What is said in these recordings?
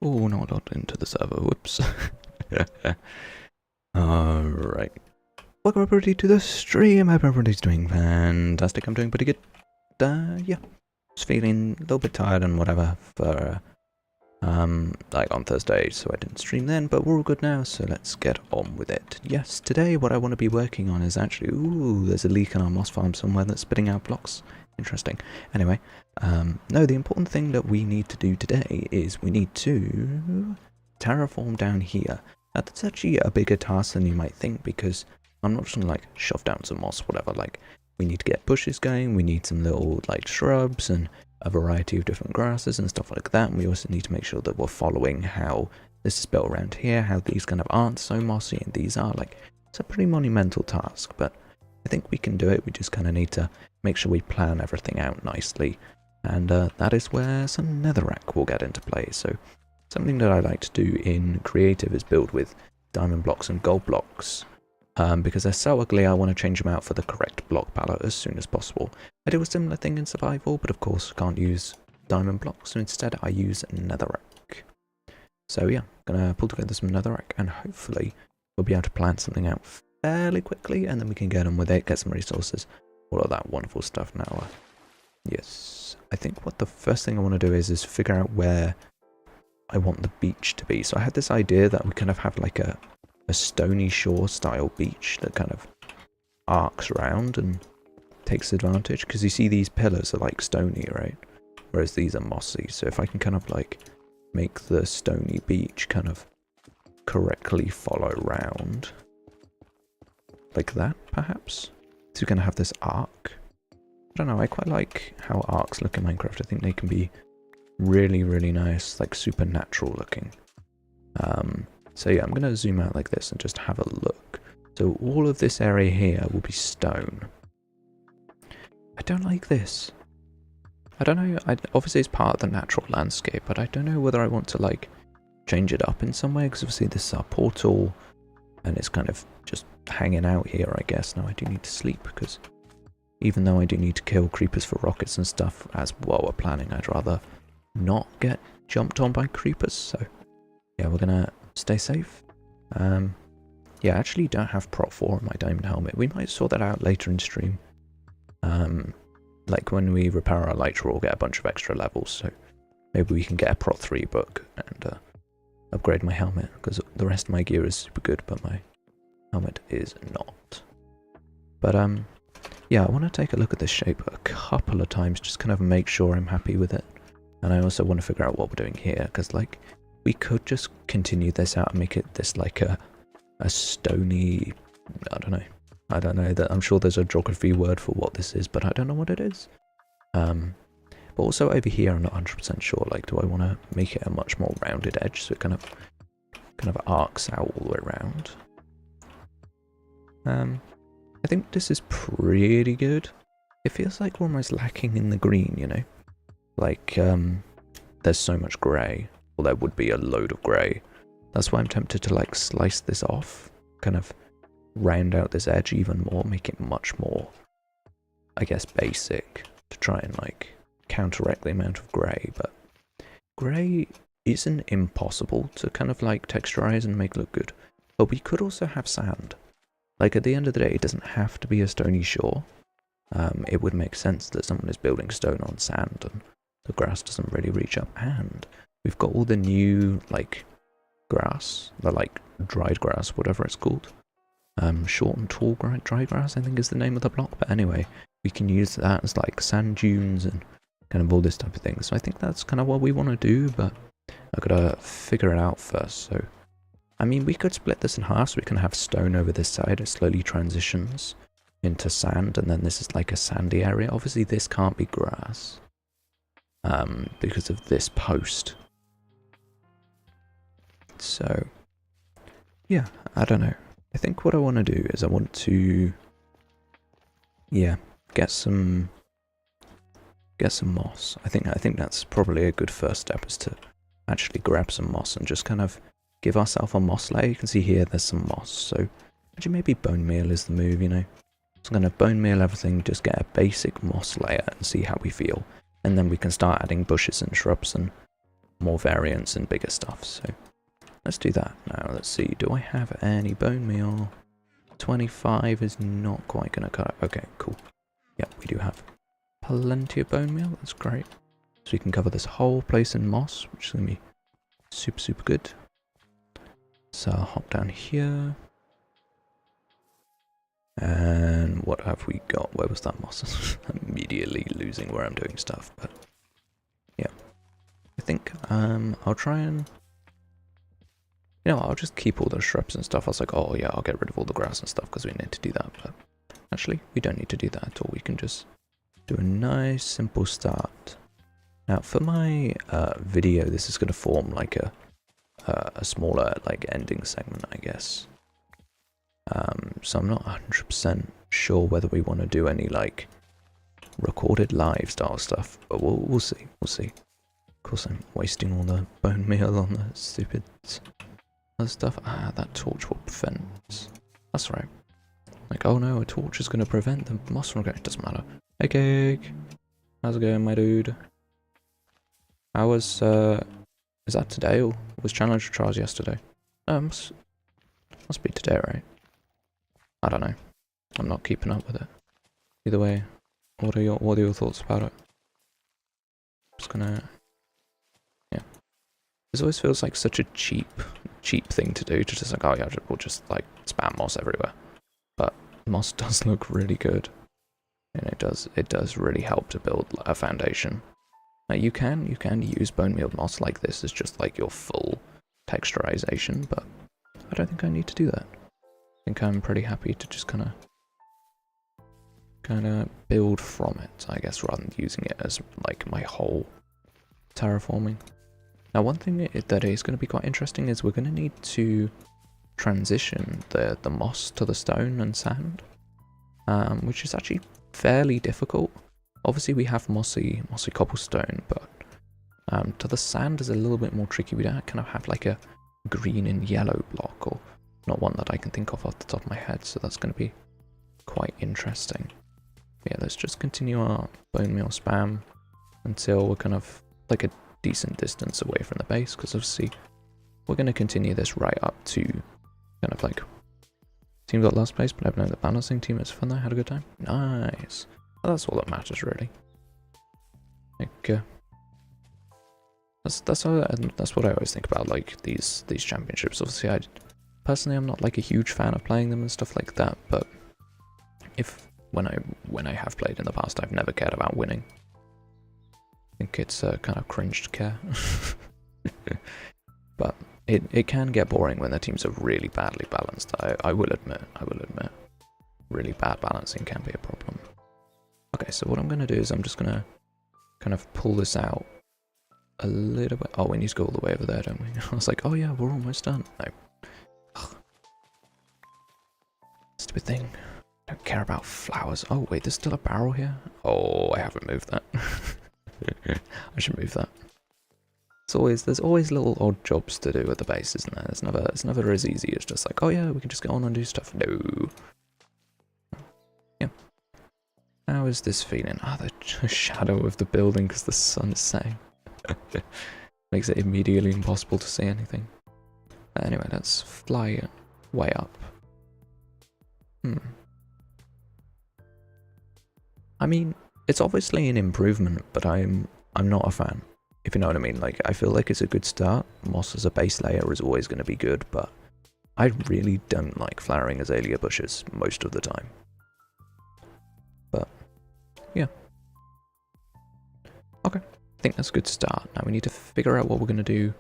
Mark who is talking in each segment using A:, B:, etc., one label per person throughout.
A: Oh, not into the server. Whoops. Alright. Welcome everybody to the stream. I hope everybody's doing fantastic. I'm doing pretty good. Yeah. Just feeling a little bit tired and whatever for, like on Thursday, so I didn't stream then, but we're all good now, so let's get on with it. Yes, today what I want to be working on is actually, ooh, there's a leak in our moss farm somewhere that's spitting out blocks. Interesting. Anyway, no, the important thing that we need to do today is we need to terraform down here. Now, that's actually a bigger task than you might think, because I'm not just gonna like shove down some moss, whatever. Like, we need to get bushes going, we need some little like shrubs and a variety of different grasses and stuff like that. And we also need to make sure that we're following how this is built around here, how these kind of aren't so mossy and these are. Like, it's a pretty monumental task, but I think we can do it. We just kind of need to make sure we plan everything out nicely. And that is where some netherrack will get into play. So something that I like to do in creative is build with diamond blocks and gold blocks. Because they're so ugly, I want to change them out for the correct block palette as soon as possible. I do a similar thing in survival, but of course can't use diamond blocks, so instead I use netherrack. So yeah, gonna pull together some netherrack and hopefully we'll be able to plan something out fairly quickly, and then we can get on with it, get some resources, all of that wonderful stuff now. Yes, I think what the first thing I want to do is figure out where I want the beach to be. So I had this idea that we kind of have like a stony shore style beach that kind of arcs around and takes advantage, because you see these pillars are like stony, right? Whereas these are mossy. So if I can kind of like make the stony beach kind of correctly follow round like that, perhaps, so you're going to have this arc. I don't know, I quite like how arcs look in Minecraft. I think they can be really, really nice, like supernatural looking. So yeah, I'm going to zoom out like this and just have a look. So all of this area here will be stone. I don't like this. I don't know, obviously it's part of the natural landscape, but I don't know whether I want to like change it up in some way, because obviously this is our portal and it's kind of just hanging out here, I guess. Now I do need to sleep, because even though I do need to kill creepers for rockets and stuff as while we're planning, I'd rather not get jumped on by creepers. So yeah, we're gonna stay safe. Yeah, I actually don't have prop 4 on my diamond helmet. We might sort that out later in stream. Like when we repair our elytra, we'll get a bunch of extra levels, so maybe we can get a prop 3 book and upgrade my helmet, because the rest of my gear is super good, but my helmet is not. But yeah, I want to take a look at this shape a couple of times, just kind of make sure I'm happy with it. And I also want to figure out what we're doing here, because like we could just continue this out and make it this like a stony, I don't know that I'm sure there's a geography word for what this is, but I don't know what it is. But also over here I'm not 100% sure, like do I want to make it a much more rounded edge so it kind of arcs out all the way around. I think this is pretty good. It feels like we're almost lacking in the green, you know? Like, there's so much grey. Well, there would be a load of grey. That's why I'm tempted to, like, slice this off. Kind of round out this edge even more, make it much more, I guess, basic. To try and, like, counteract the amount of grey. But grey isn't impossible to kind of, like, texturize and make look good. But we could also have sand. Like, at the end of the day, it doesn't have to be a stony shore. It would make sense that someone is building stone on sand and the grass doesn't really reach up. And we've got all the new, like, grass, the, like, dried grass, whatever it's called. Short and tall dry grass, I think is the name of the block. But anyway, we can use that as, like, sand dunes and kind of all this type of thing. So I think that's kind of what we want to do, but I've got to figure it out first, so... I mean, we could split this in half, so we can have stone over this side. It slowly transitions into sand, and then this is like a sandy area. Obviously, this can't be grass because of this post. So, yeah, I don't know. I think what I want to do is I want to, yeah, get some moss. I think that's probably a good first step, is to actually grab some moss and just kind of give ourselves a moss layer. You can see here there's some moss, so actually maybe bone meal is the move, you know. So I'm going to bone meal everything, just get a basic moss layer and see how we feel. And then we can start adding bushes and shrubs and more variance and bigger stuff. So let's do that. Now let's see, do I have any bone meal? 25 is not quite going to cut it. Okay, cool. Yep, we do have plenty of bone meal. That's great. So we can cover this whole place in moss, which is going to be super, super good. So I'll hop down here. And what have we got? Where was that moss? I'm immediately losing where I'm doing stuff, but yeah. I think I'll try and, you know, I'll just keep all the shrubs and stuff. I was like, oh yeah, I'll get rid of all the grass and stuff because we need to do that, but actually we don't need to do that at all. We can just do a nice simple start. Now for my video, this is going to form like a smaller like ending segment, I guess. So I'm not 100% sure whether we want to do any like recorded live style stuff, but we'll see. We'll see. Of course, I'm wasting all the bone meal on the stupid other stuff. Ah, that torch will prevent. That's right. Like, oh no, a torch is going to prevent the moss from going. It doesn't matter. Hey, Cake. How's it going, my dude? How was, is that today or was Challenge Trials yesterday? Must be today, right? I don't know. I'm not keeping up with it. Either way, what are your thoughts about it? Just gonna, yeah. This always feels like such a cheap thing to do. Just like, oh yeah, we'll just like spam moss everywhere. But moss does look really good, and it does really help to build a foundation. Now you can use bone meal moss like this as just like your full texturization, but I don't think I need to do that. I think I'm pretty happy to just kind of build from it, I guess, rather than using it as like my whole terraforming. Now one thing that is going to be quite interesting is we're going to need to transition the moss to the stone and sand, which is actually fairly difficult. Obviously we have mossy cobblestone, but to the sand is a little bit more tricky. We don't kind of have like a green and yellow block, or not one that I can think of off the top of my head, so that's going to be quite interesting. Yeah, let's just continue our bone meal spam until we're kind of like a decent distance away from the base, because obviously we're going to continue this right up to kind of like team got last place, but I've known the balancing team is fun there, had a good time. Nice. Well, that's all that matters really. Like that's what I always think about like these championships. Obviously personally I'm not like a huge fan of playing them and stuff like that, but when I have played in the past, I've never cared about winning. I think it's kind of cringe to care. But it can get boring when the teams are really badly balanced. I will admit. Really bad balancing can be a problem. Okay, so what I'm going to do is I'm just going to kind of pull this out a little bit. Oh, we need to go all the way over there, don't we? I was like, oh yeah, we're almost done. No. Ugh. Stupid thing. I don't care about flowers. Oh wait, there's still a barrel here? Oh, I haven't moved that. I should move that. There's always little odd jobs to do at the base, isn't there? It's never as easy as just like, oh yeah, we can just get on and do stuff. No. Yeah. How is this feeling? Ah, the shadow of the building because the sun is setting. Makes it immediately impossible to see anything. But anyway, let's fly way up. I mean, it's obviously an improvement, but I'm not a fan, if you know what I mean. Like, I feel like it's a good start. Moss as a base layer is always going to be good, but I really don't like flowering azalea bushes most of the time. But, yeah. Okay, I think that's a good start. Now we need to figure out what we're going to do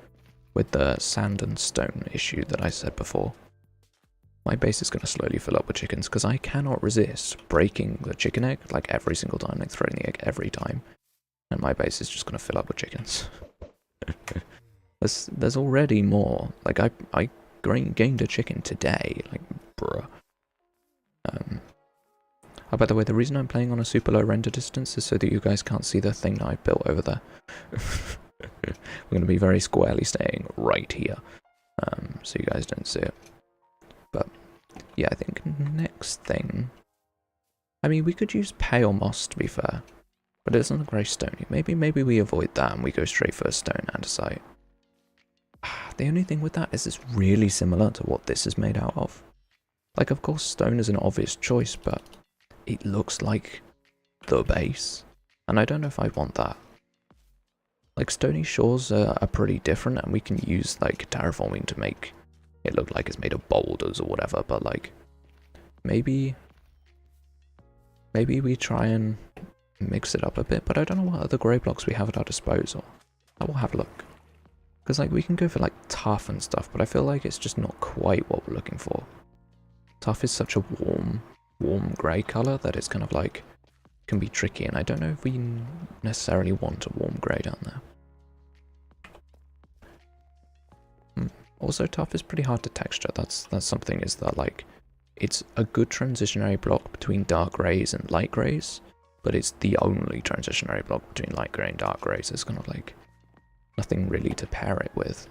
A: with the sand and stone issue that I said before. My base is going to slowly fill up with chickens because I cannot resist breaking the chicken egg like every single time, like throwing the egg every time. And my base is just going to fill up with chickens. There's already more. Like I gained a chicken today. Like, bruh. Oh, by the way, the reason I'm playing on a super low render distance is so that you guys can't see the thing that I built over there. We're going to be very squarely staying right here, so you guys don't see it. But yeah, I think next thing, I mean, we could use pale moss, to be fair. But it doesn't look very stony. Maybe we avoid that and we go straight for a stone andesite. The only thing with that is it's really similar to what this is made out of. Like, of course, stone is an obvious choice, but it looks like the base. And I don't know if I want that. Like, stony shores are pretty different, and we can use, like, terraforming to make it look like it's made of boulders or whatever, but, like, maybe we try and mix it up a bit, but I don't know what other grey blocks we have at our disposal. I will have a look. Because, like, we can go for, like, tough and stuff, but I feel like it's just not quite what we're looking for. Tough is such a warm grey colour that it's kind of, like, can be tricky, and I don't know if we necessarily want a warm grey down there. Also, tough is pretty hard to texture. That's something, is that, like, it's a good transitionary block between dark greys and light greys, but it's the only transitionary block between light grey and dark greys. It's kind of like nothing really to pair it with.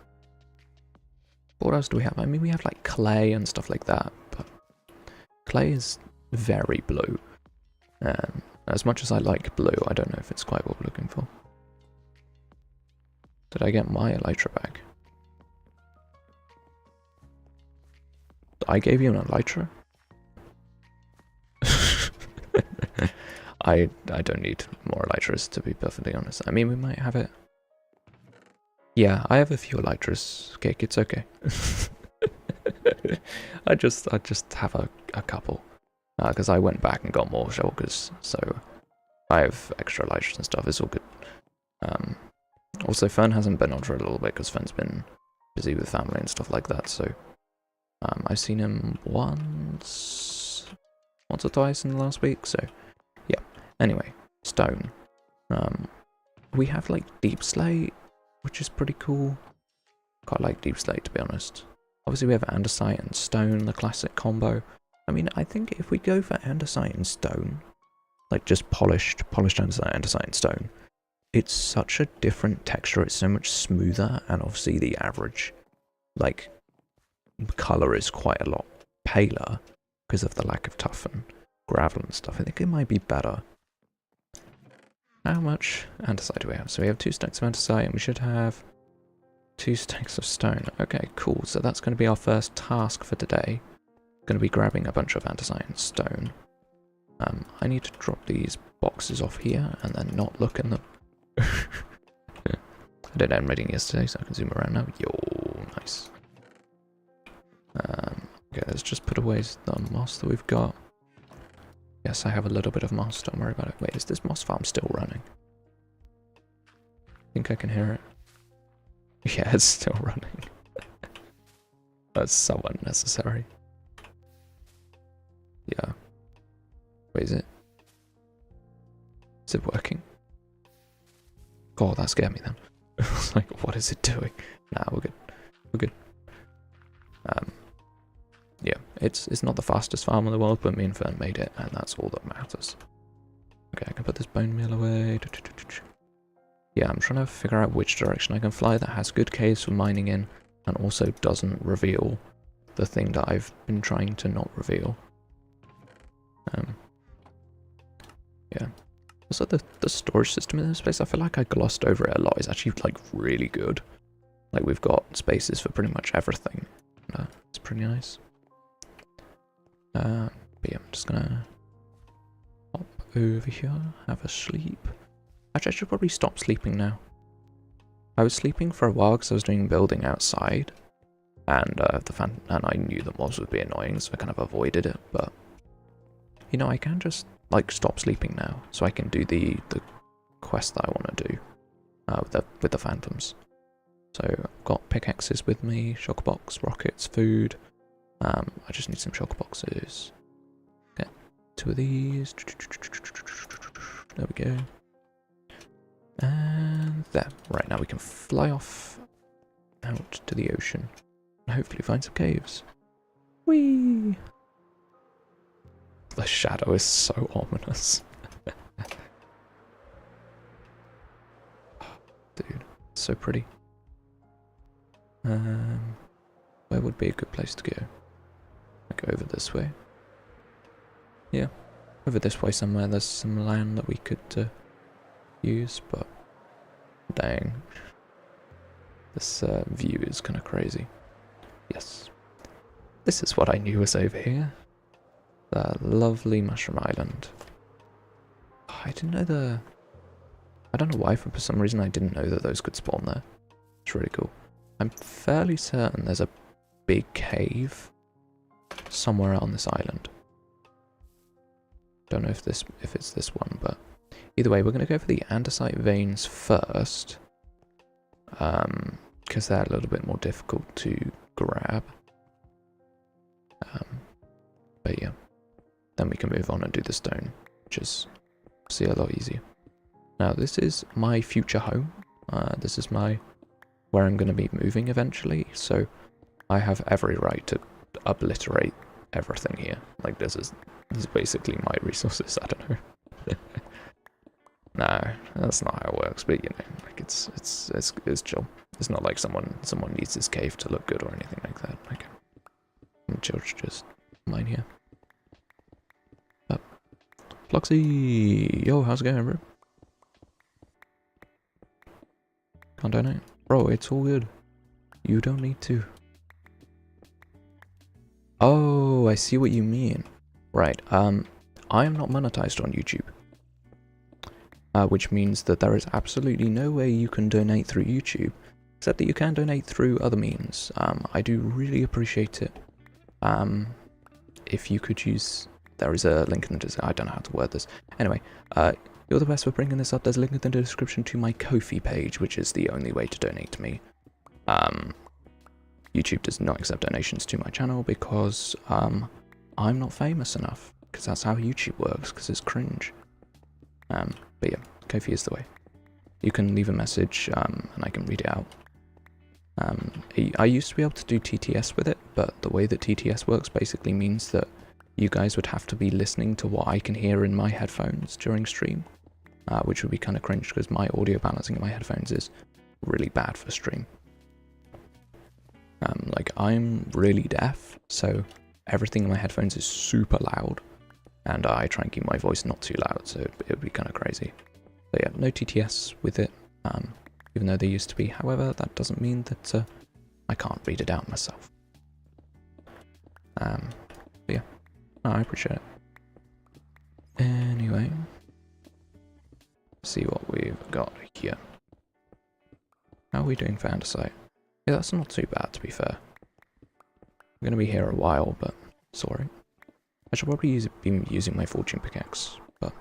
A: What else do we have? I mean, we have like clay and stuff like that, but clay is very blue. And as much as I like blue, I don't know if it's quite what we're looking for. Did I get my elytra back? I gave you an elytra? I don't need more elytras, to be perfectly honest. I mean, we might have it. Yeah, I have a few elytras, Cake, it's okay. I just have a couple. Because I went back and got more shulkers, so I have extra elytras and stuff, it's all good. Also, Fern hasn't been on for a little bit, because Fern's been busy with family and stuff like that, so I've seen him once or twice in the last week, so yeah. Anyway, stone. We have like deep slate, which is pretty cool. Quite like deep slate, to be honest. Obviously we have andesite and stone, the classic combo. I mean, I think if we go for andesite and stone, like just polished andesite and stone, it's such a different texture, it's so much smoother, and obviously the average, like, colour is quite a lot paler because of the lack of tuff and gravel and stuff. I think it might be better. How much andesite do we have? So we have 2 stacks of andesite, and we should have 2 stacks of stone. Okay, cool. So that's going to be our first task for today. Going to be grabbing a bunch of andesite and stone. I need to drop these boxes off here and then not look in them. I did end reading yesterday, so I can zoom around now. Yo, nice. Okay, let's just put away the moss that we've got. Yes, I have a little bit of moss, don't worry about it. Wait, is this moss farm still running? I think I can hear it. Yeah, it's still running. That's so unnecessary. Yeah. Wait, is it? Is it working? God, that scared me then. I was like, what is it doing? Nah, we're good. We're good. Yeah, it's not the fastest farm in the world, but me and Fern made it, and that's all that matters. Okay, I can put this bone meal away. Yeah, I'm trying to figure out which direction I can fly that has good caves for mining in, and also doesn't reveal the thing that I've been trying to not reveal. Yeah. Also, the storage system in this place, I feel like I glossed over it a lot. It's actually, like, really good. Like, we've got spaces for pretty much everything. It's pretty nice. But yeah, I'm just gonna hop over here, have a sleep. Actually, I should probably stop sleeping now. I was sleeping for a while because I was doing building outside, and I knew that mobs would be annoying, so I kind of avoided it. But you know, I can just like stop sleeping now, so I can do the quest that I want to do with the phantoms. So I've got pickaxes with me, shulker box, rockets, food. I just need some shulker boxes. Get 2 of these. There we go. And there. Right, now we can fly off out to the ocean and hopefully find some caves. Whee! The shadow is so ominous. Dude, so pretty. Where would be a good place to go? Like over this way. Yeah, over this way somewhere. There's some land that we could use, but dang. This view is kind of crazy. Yes. This is what I knew was over here. The lovely Mushroom Island. Oh, I didn't know I don't know why, for some reason I didn't know that those could spawn there. It's really cool. I'm fairly certain there's a big cave somewhere on this island. Don't know if it's this one, but either way, we're going to go for the andesite veins first, because they're a little bit more difficult to grab. But yeah, then we can move on and do the stone, which is see a lot easier. Now this is my future home. This is where I'm going to be moving eventually, so I have every right to obliterate everything here. Like this is basically my resources. I don't know. No, that's not how it works. But you know, like it's chill. It's not like someone needs this cave to look good or anything like that. Like I'm chill to just mine here. But Floxy, yo, how's it going, bro? Can't donate, bro. It's all good. You don't need to. Oh, I see what you mean. Right, I am not monetized on YouTube. Which means that there is absolutely no way you can donate through YouTube, except that you can donate through other means. I do really appreciate it. If you could use... There is a link in the description. I don't know how to word this. Anyway, you're the best for bringing this up. There's a link in the description to my Ko-fi page, which is the only way to donate to me. YouTube does not accept donations to my channel because I'm not famous enough, because that's how YouTube works, because it's cringe. But yeah, Ko-fi is the way. You can leave a message and I can read it out. I used to be able to do TTS with it, but the way that TTS works basically means that you guys would have to be listening to what I can hear in my headphones during stream, which would be kind of cringe because my audio balancing in my headphones is really bad for stream. Like I'm really deaf, so everything in my headphones is super loud, and I try and keep my voice not too loud, so it would be kind of crazy. So yeah, no TTS with it, even though there used to be. However, that doesn't mean that I can't read it out myself. But yeah, no, I appreciate it. Anyway, see what we've got here. How are we doing for andesite? Yeah, that's not too bad, to be fair. I'm going to be here a while, but sorry. I should probably be using my fortune pickaxe, but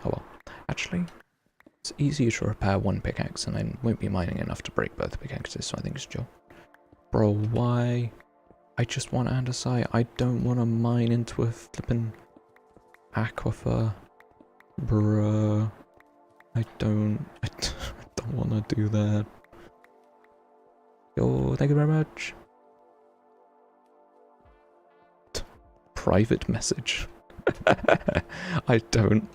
A: oh well. Actually, it's easier to repair one pickaxe, and I won't be mining enough to break both pickaxes, so I think it's chill. Bro, why? I just want andesite. I don't want to mine into a flippin' aquifer. Bruh. I don't want to do that. Yo, thank you very much. Private message. I don't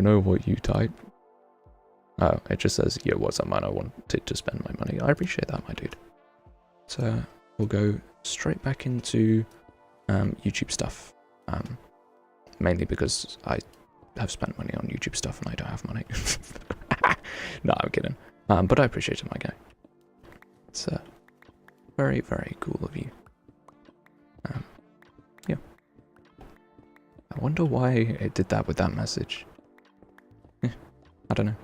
A: know what you type. Oh, it just says, yo, what's up, man? I wanted to spend my money. I appreciate that, my dude. So we'll go straight back into YouTube stuff. Mainly because I have spent money on YouTube stuff and I don't have money. No, I'm kidding. But I appreciate it, my guy. It's very, very cool of you. Yeah. I wonder why it did that with that message. I don't know.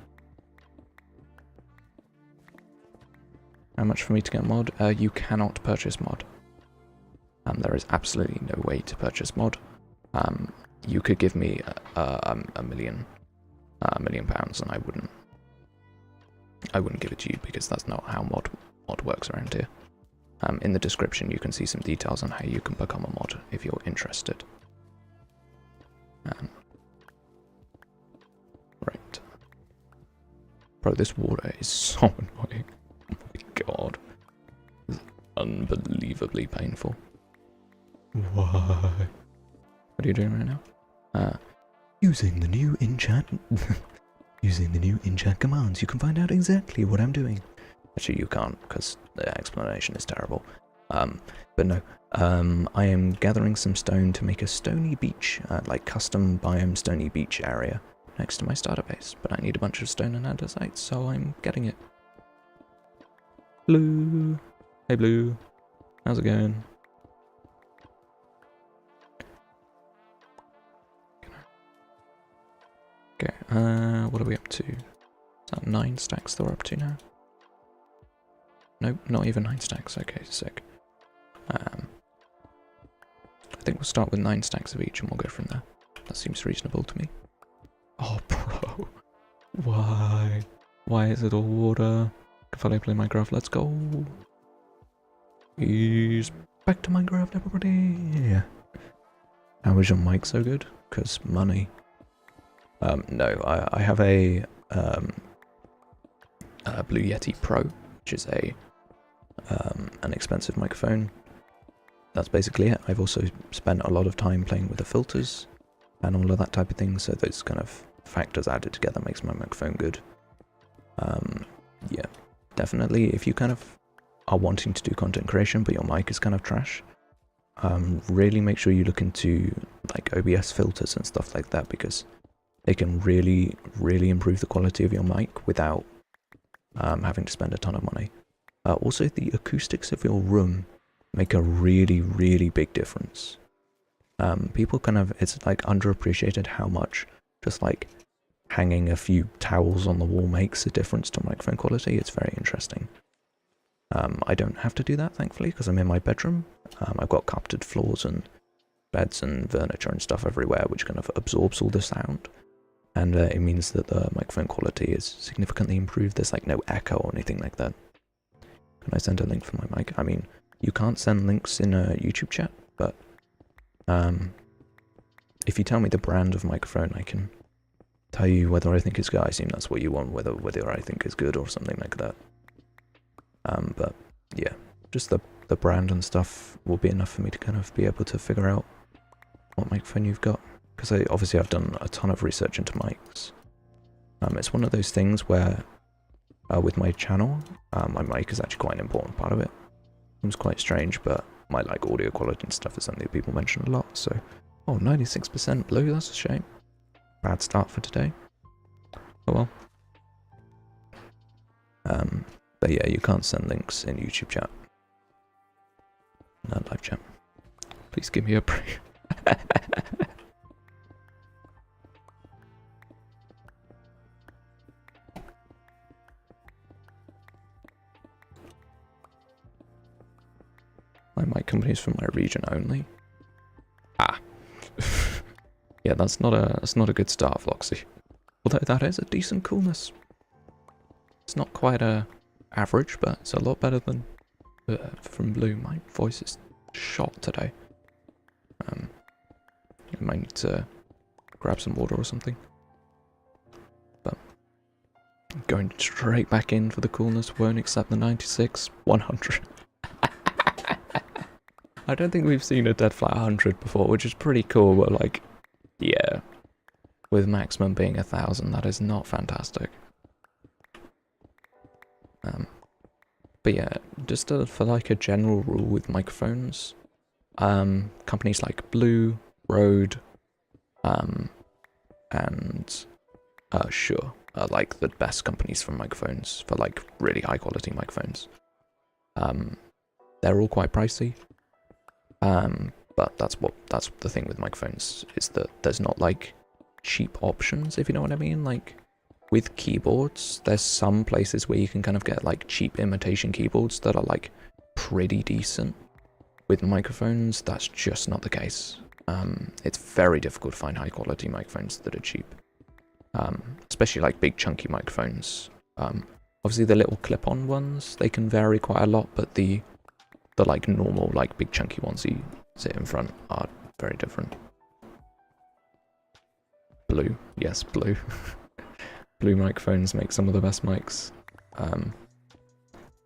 A: How much for me to get mod? You cannot purchase mod. There is absolutely no way to purchase mod. You could give me a million pounds, and I wouldn't give it to you because that's not how mod works around here. In the description, you can see some details on how you can become a mod if you're interested. Right. Bro, this water is so annoying. Oh my god. It's unbelievably painful. Why? What are you doing right now? Using the new enchant... Using the new enchant commands, you can find out exactly what I'm doing. Actually, you can't, because the explanation is terrible. But no, I am gathering some stone to make a stony beach, like custom biome stony beach area. next to my starter base, but I need a bunch of stone and andesite, so I'm getting it. Blue! Hey Blue, how's it going? Okay, what are we up to? Is that 9 stacks that we're up to now? Nope, not even 9 stacks, okay, sick. I think we'll start with 9 stacks of each and we'll go from there. That seems reasonable to me. Oh, bro. Why? Why is it all water? Can I play Minecraft? Let's go. He's back to Minecraft, everybody. Yeah. How is your mic so good? Because money. No, I have a Blue Yeti Pro, which is an expensive microphone. That's basically it. I've also spent a lot of time playing with the filters and all of that type of thing, so those kind of factors added together makes my microphone good. Yeah, definitely if you kind of are wanting to do content creation but your mic is kind of trash, really make sure you look into like OBS filters and stuff like that, because they can really improve the quality of your mic without having to spend a ton of money. Also, the acoustics of your room make a really big difference. People kind of, it's like underappreciated how much just like hanging a few towels on the wall makes a difference to microphone quality. It's very interesting. I don't have to do that, thankfully, because I'm in my bedroom. I've got carpeted floors and beds and furniture and stuff everywhere, which kind of absorbs all the sound. And it means that the microphone quality is significantly improved. There's like no echo or anything like that. Can I send a link for my mic? I mean, you can't send links in a YouTube chat, but if you tell me the brand of microphone, I can tell you whether I think it's good. I assume that's what you want, whether I think it's good or something like that. But yeah, just the brand and stuff will be enough for me to kind of be able to figure out what microphone you've got. Because obviously I've done a ton of research into mics. It's one of those things where with my channel, my mic is actually quite an important part of it. It's quite strange, but my like audio quality and stuff is something that people mention a lot. So, oh, 96% blue, that's a shame. Bad start for today. Oh well. But yeah, you can't send links in YouTube chat. Not live chat. Please give me a break. My mic company is from my region only. Ah. Yeah, that's not a good start, Floxy. Although that is a decent coolness. It's not quite average, but it's a lot better than from Blue. My voice is shot today. I might need to grab some water or something. But going straight back in for the coolness, won't accept the 96, 100. I don't think we've seen a dead flat 100 before, which is pretty cool, but like, yeah, with maximum being 1,000, that is not fantastic. But yeah, just for like a general rule with microphones, companies like Blue, Rode, and Shure are like the best companies for microphones, for like really high quality microphones. They're all quite pricey. But that's the thing with microphones, is that there's not like cheap options, if you know what I mean. Like with keyboards, there's some places where you can kind of get like cheap imitation keyboards that are like pretty decent. With microphones, that's just not the case. It's very difficult to find high quality microphones that are cheap. Especially like big chunky microphones. Obviously the little clip-on ones, they can vary quite a lot, but the like normal, like big chunky ones you sit in front are very different. Blue, yes, Blue. Blue microphones make some of the best mics.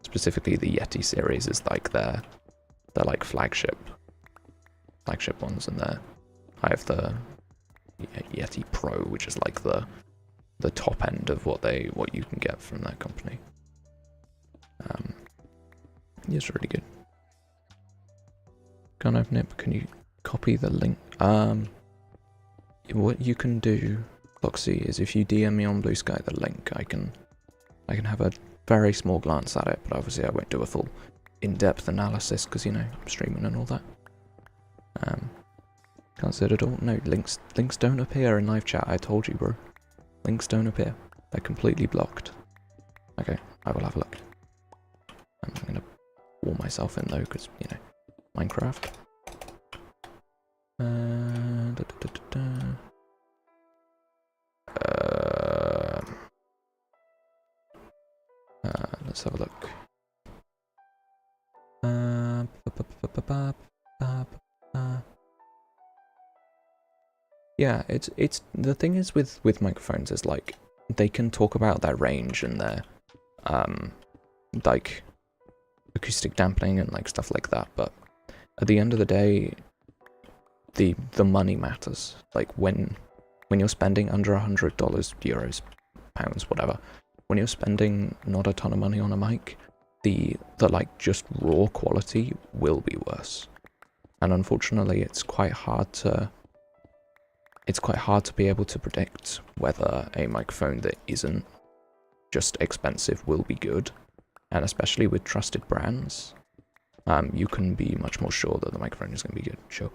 A: Specifically the Yeti series is like their like flagship ones, and I have the Yeti Pro, which is like the top end of what you can get from that company. It's really good. Can't open it, but can you copy the link? What you can do Foxy, is if you DM me on Blue Sky the link, I can have a very small glance at it, but obviously I won't do a full in-depth analysis because, you know, I'm streaming and all that. Can't see it at all. No, links don't appear in live chat. I told you, bro. Links don't appear. They're completely blocked. Okay, I will have a look. I'm gonna warm myself in though, because, you know, Minecraft. Let's have a look. Yeah, it's the thing is with microphones is like they can talk about their range and their like acoustic dampening and like stuff like that, but at the end of the day the money matters. Like when you're spending under $100, euros, pounds, whatever, when you're spending not a ton of money on a mic, the like just raw quality will be worse. And unfortunately it's quite hard to be able to predict whether a microphone that isn't just expensive will be good. And especially with trusted brands, you can be much more sure that the microphone is going to be good. Sure.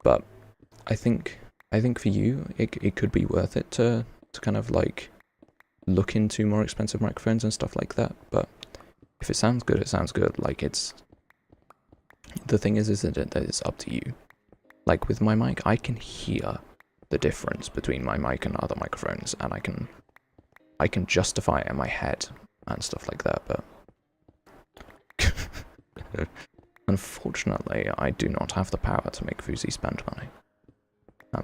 A: But I think for you, it could be worth it to kind of like look into more expensive microphones and stuff like that. But if it sounds good, it sounds good. Like the thing is that it's up to you. Like with my mic, I can hear the difference between my mic and other microphones, and I can justify it in my head and stuff like that, but unfortunately, I do not have the power to make Fuzi spend money.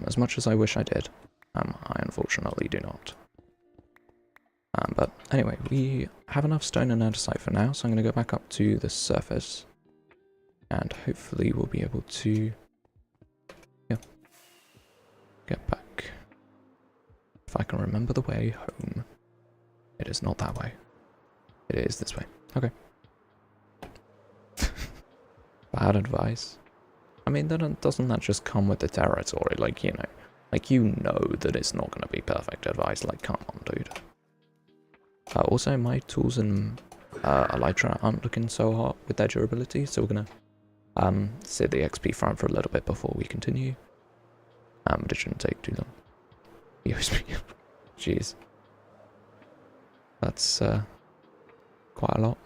A: As much as I wish I did, I unfortunately do not. But anyway, we have enough stone and andesite for now, so I'm going to go back up to the surface, and hopefully we'll be able to get back. If I can remember the way home. It is not that way. It is this way. Okay. Bad advice. I mean, doesn't that just come with the territory? Like, you know that it's not going to be perfect advice. Like, come on, dude. Also, my tools and elytra aren't looking so hot with their durability, so we're going to sit the XP farm for a little bit before we continue. But it shouldn't take too long. Jeez. That's quite a lot.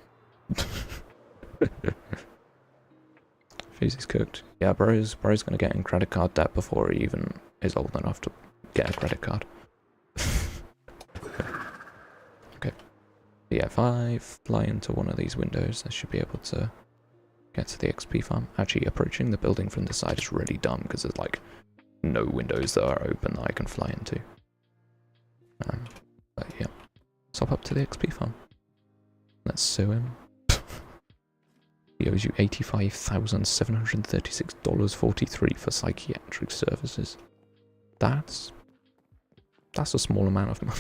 A: Fuzi's cooked. Yeah, bro's gonna get in credit card debt before he even is old enough to get a credit card. Okay. But yeah, if I fly into one of these windows, I should be able to get to the XP farm. Actually, approaching the building from the side is really dumb because there's like no windows that are open that I can fly into. But yeah, let's hop up to the XP farm. Let's sue him. He owes you $85,736.43 for psychiatric services. That's a small amount of money.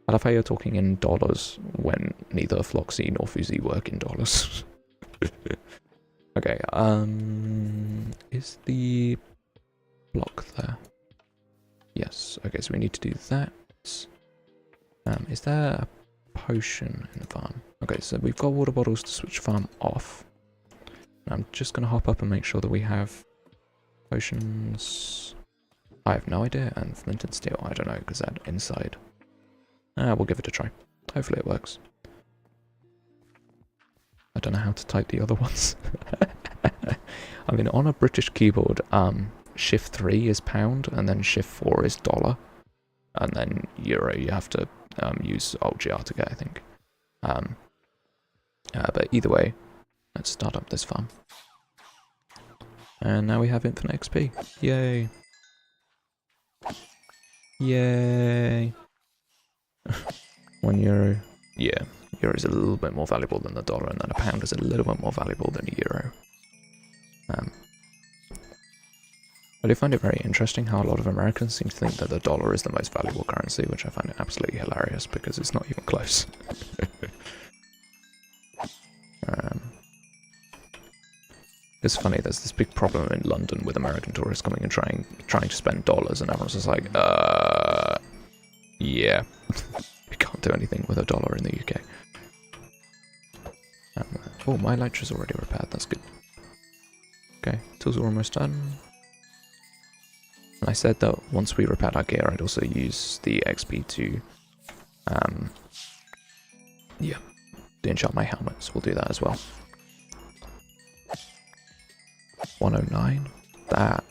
A: I love how you're talking in dollars when neither Floxy nor Fuzi work in dollars. Okay, is the block there? Yes, okay, so we need to do that. Is there a potion in the farm? Okay, so we've got water bottles to switch farm off. I'm just going to hop up and make sure that we have potions. I have no idea, and flint and steel, I don't know, because they're inside. We'll give it a try. Hopefully it works. I don't know how to type the other ones. I mean, on a British keyboard, shift 3 is pound, and then shift 4 is dollar, and then euro you have to use Alt-GR to get, I think. But either way, let's start up this farm. And now we have infinite XP. Yay! Yay! €1. Yeah, euro is a little bit more valuable than the dollar, and then a pound is a little bit more valuable than a euro. I do find it very interesting how a lot of Americans seem to think that the dollar is the most valuable currency, which I find absolutely hilarious because it's not even close. It's funny, there's this big problem in London with American tourists coming and trying to spend dollars, and everyone's just like, yeah. We can't do anything with $1 in the UK. Oh, my elytra's already repaired, that's good. Okay, tools are almost done. And I said that once we repaired our gear, I'd also use the XP to, yeah, to enchant my helmets. We'll do that as well. 109? That.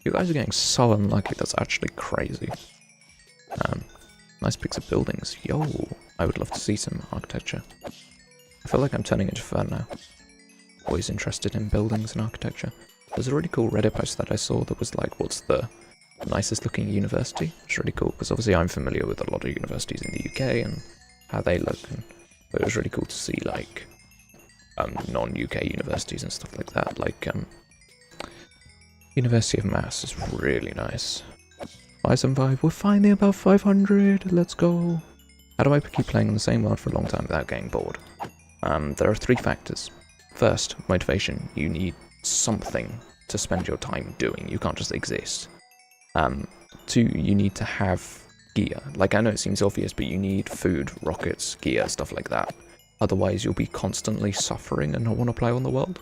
A: You guys are getting so unlucky, that's actually crazy. Nice pics of buildings. Yo, I would love to see some architecture. I feel like I'm turning into Fern now. Always interested in buildings and architecture. There's a really cool Reddit post that I saw that was like, what's the nicest looking university? It's really cool, because obviously I'm familiar with a lot of universities in the UK and how they look, but it was really cool to see like non-UK universities and stuff like that. Like University of Mass is really nice. 575, we're finally above 500, let's go. How do I keep playing on the same world for a long time without getting bored? There are 3 factors. First, motivation. You need something to spend your time doing. You can't just exist. 2, you need to have gear. Like, I know it seems obvious, but you need food, rockets, gear, stuff like that. Otherwise, you'll be constantly suffering and not want to play on the world.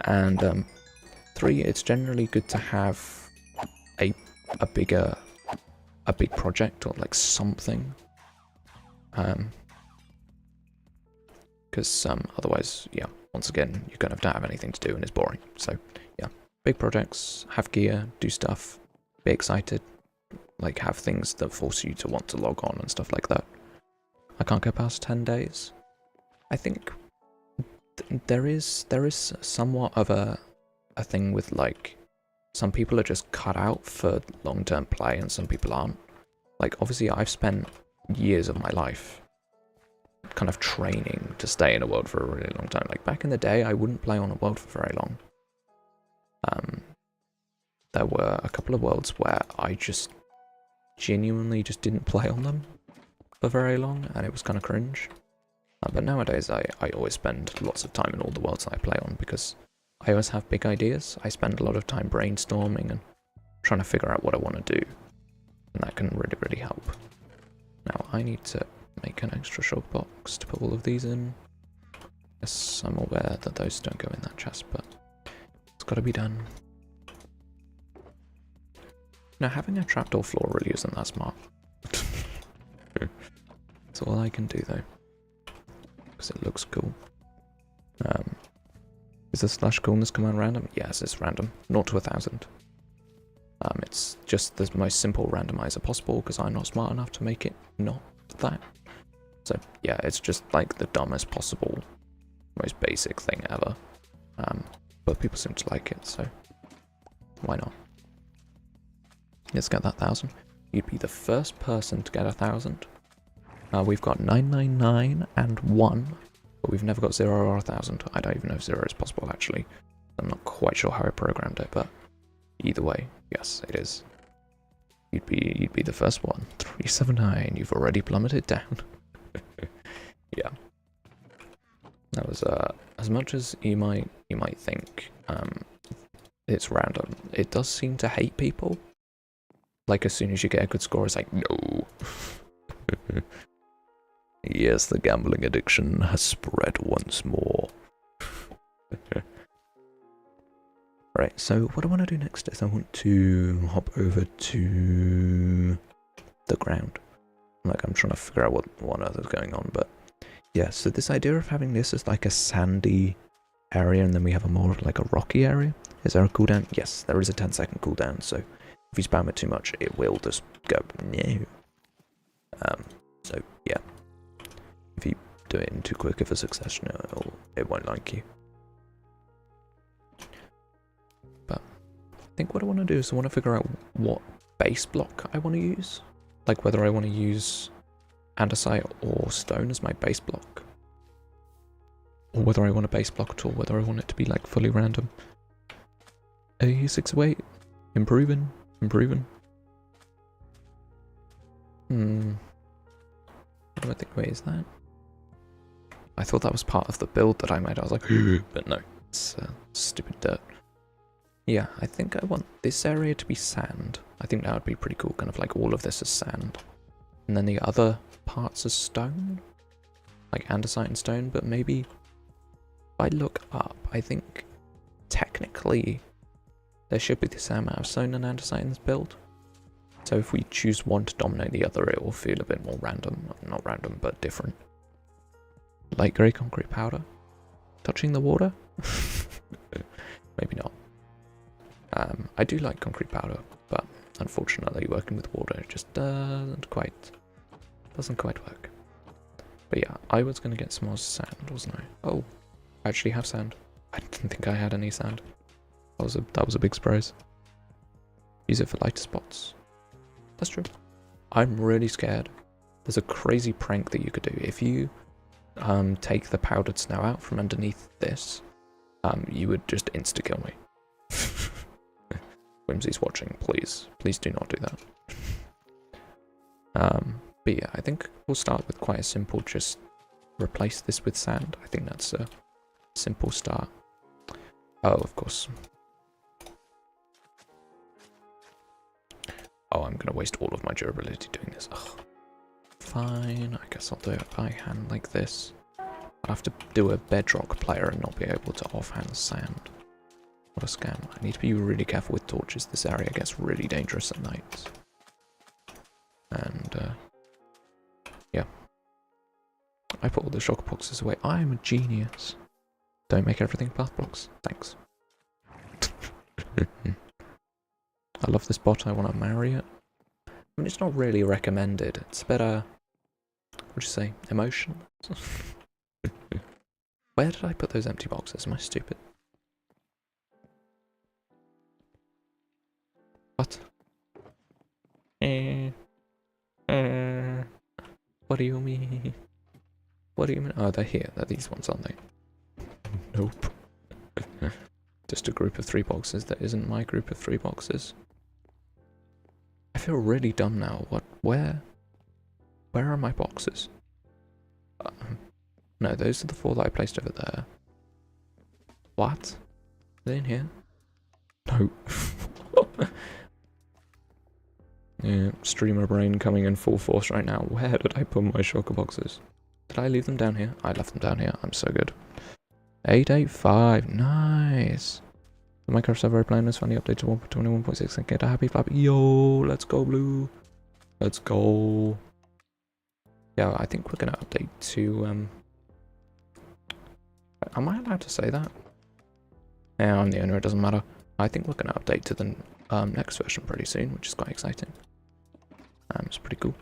A: And 3, it's generally good to have a big project or like something. Because otherwise, yeah, once again, you're going to have anything to do and it's boring. So, yeah, big projects, have gear, do stuff, be excited, like have things that force you to want to log on and stuff like that. I can't go past 10 days. I think there is somewhat of a thing with like, some people are just cut out for long-term play and some people aren't. Like, obviously I've spent years of my life kind of training to stay in a world for a really long time. Like, back in the day, I wouldn't play on a world for very long. There were a couple of worlds where I just genuinely just didn't play on them for very long, and it was kind of cringe. But nowadays, I always spend lots of time in all the worlds that I play on, because I always have big ideas. I spend a lot of time brainstorming and trying to figure out what I want to do, and that can really, really help. Now, I need to make an extra shulk box to put all of these in. Yes, I'm aware that those don't go in that chest, but it's got to be done. Now, having a trapdoor floor really isn't that smart. That's all I can do, though, because it looks cool. Is the slash coolness command random? Yes, it's random. 0 to 1000. It's just the most simple randomizer possible, because I'm not smart enough to make it not that. So, yeah, it's just like the dumbest possible, most basic thing ever. But people seem to like it, so why not? Let's get that 1000. You'd be the first person to get 1000. We've got 999 and 1, but we've never got 0 or 1000. I don't even know if 0 is possible, actually. I'm not quite sure how I programmed it, but either way, yes, it is. You'd be the first one. 379. You've already plummeted down. Yeah. That was as much as you might think it's random. It does seem to hate people. Like, as soon as you get a good score, it's like, no. Yes, the gambling addiction has spread once more. Right, so what I want to do next is I want to hop over to the ground. Like, I'm trying to figure out what on earth is going on, but yeah, so this idea of having this as like a sandy area and then we have a more like a rocky area. Is there a cooldown? Yes, there is a 10-second cooldown, so if you spam it too much, it will just go no. So yeah, if you do it in too quick of a succession, it won't like you. But I think what I want to do is I want to figure out what base block I want to use. Like whether I want to use andesite or stone as my base block. Or whether I want a base block at all, whether I want it to be like fully random. 608, improving. What do I think? Wait, is that? I thought that was part of the build that I made. I was like, but no, it's stupid dirt. Yeah, I think I want this area to be sand. I think that would be pretty cool, kind of like all of this is sand. And then the other parts are stone? Like andesite and stone, but maybe if I look up, I think technically there should be the same amount of stone and andesite in this build. So if we choose one to dominate the other, it will feel a bit more random. Not random, but different. Light grey concrete powder? Touching the water? Maybe not. I do like concrete powder, but unfortunately working with water just doesn't quite work. But yeah, I was going to get some more sand, wasn't I? Oh, I actually have sand. I didn't think I had any sand. That was a big surprise. Use it for lighter spots. That's true. I'm really scared. There's a crazy prank that you could do. If you take the powdered snow out from underneath this, you would just insta-kill me. Whimsy's watching, please. Please do not do that. But yeah, I think we'll start with quite a simple, just replace this with sand. I think that's a simple start. Oh, of course. Oh, I'm going to waste all of my durability doing this. Ugh. Fine, I guess I'll do it by hand like this. I'll have to do a bedrock player and not be able to offhand sand. What a scam. I need to be really careful with torches. This area gets really dangerous at night. And, yeah. I put all the shock boxes away. I'm a genius. Don't make everything path blocks. Thanks. I love this bot, I want to marry it. I mean, it's not really recommended. It's better, what would you say, emotion? Where did I put those empty boxes? Am I stupid? What? What do you mean? What do you mean? Oh, they're here. They're these ones, aren't they? Nope. Just a group of 3 boxes that isn't my group of 3 boxes. I feel really dumb now. What? Where are my boxes? No, those are the 4 that I placed over there. What? Are they in here? No. Yeah, streamer brain coming in full force right now. Where did I put my shulker boxes? Did I leave them down here? I left them down here. I'm so good. 885. Nice. The Minecraft server plan is finally updated to 1.21.6 and get a happy flap. Yo, let's go blue. Let's go. Yeah, I think we're gonna update to am I allowed to say that? Yeah, I'm the owner, it doesn't matter. I think we're gonna update to the next version pretty soon, which is quite exciting. It's pretty cool.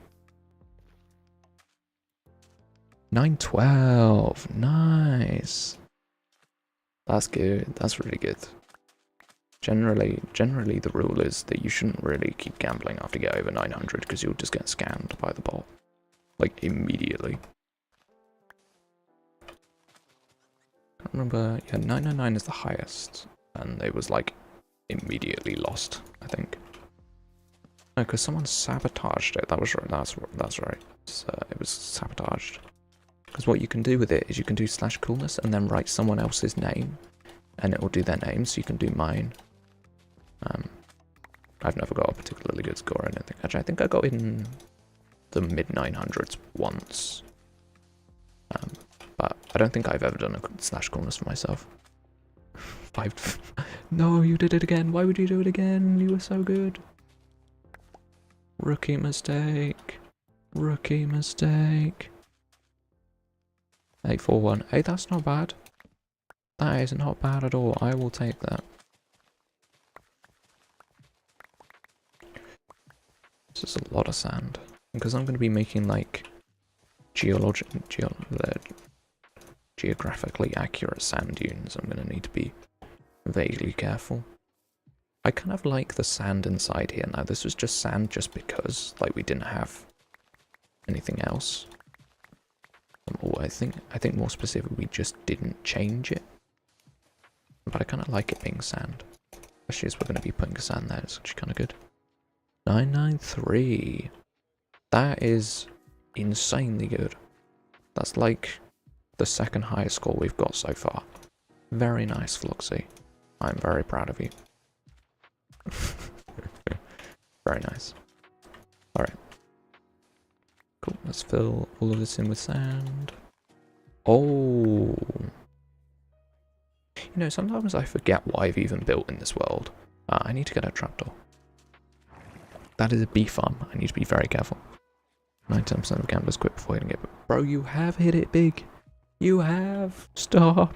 A: 912. Nice. That's good. That's really good. Generally the rule is that you shouldn't really keep gambling after you get over 900 because you'll just get scammed by the bot. Like, immediately. I can't remember. Yeah, 999 is the highest. And it was, like, immediately lost, I think. No, because someone sabotaged it. That was right. That's right. It was sabotaged. Because what you can do with it is you can do /coolness and then write someone else's name. And it will do their name, so you can do mine. I've never got a particularly good score, I don't think. Actually, I think I got in the mid-900s once. But I don't think I've ever done a /coolness for myself. 5. No, you did it again. Why would you do it again? You were so good. Rookie mistake. Rookie mistake. 841. Hey, that's not bad. That is not bad at all. I will take that. This is a lot of sand. Because I'm going to be making, like, geographically accurate sand dunes, I'm going to need to be vaguely careful. I kind of like the sand inside here. Now, this was just sand just because, like, we didn't have anything else. Or I think more specifically, we just didn't change it. But I kind of like it being sand. Especially as we're going to be putting sand there, it's actually kind of good. 993. That is insanely good. That's like the second highest score we've got so far. Very nice, Floxy. I'm very proud of you. Very nice. Alright. Cool, let's fill all of this in with sand. Oh! You know, sometimes I forget what I've even built in this world. I need to get a trapdoor. That is a bee farm. I need to be very careful. 90% of gamblers quit before hitting it. Bro, you have hit it big. You have. Stop.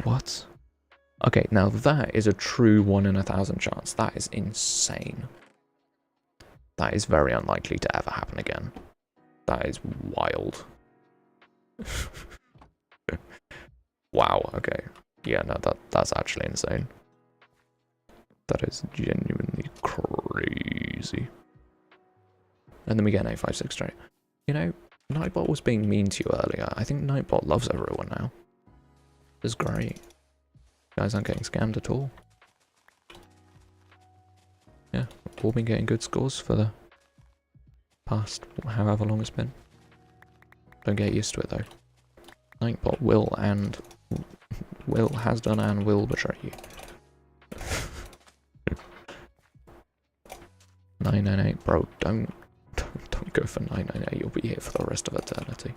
A: What? Okay, now that is a true 1 in 1,000 chance. That is insane. That is very unlikely to ever happen again. That is wild. Wow, okay. Yeah, no, that's actually insane. That is genuinely crazy. And then we get an 856 straight. You know, Nightbot was being mean to you earlier. I think Nightbot loves everyone now. This is great. You guys aren't getting scammed at all. Yeah, we've all been getting good scores for the past however long it's been. Don't get used to it though. Nightbot has done and will betray you. 998, bro, don't go for 998, you'll be here for the rest of eternity.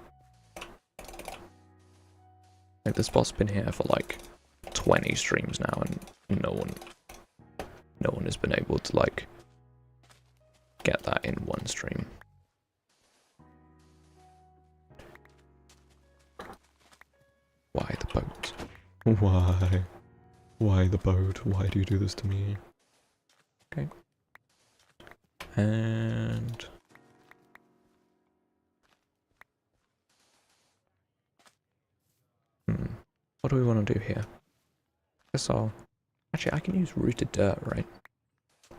A: Like, this bot's been here for like 20 streams now and no one has been able to like get that in one stream. Why the boat? Why? Why the boat? Why do you do this to me? Okay. And... what do we want to do here? I guess I'll... Actually, I can use rooted dirt, right?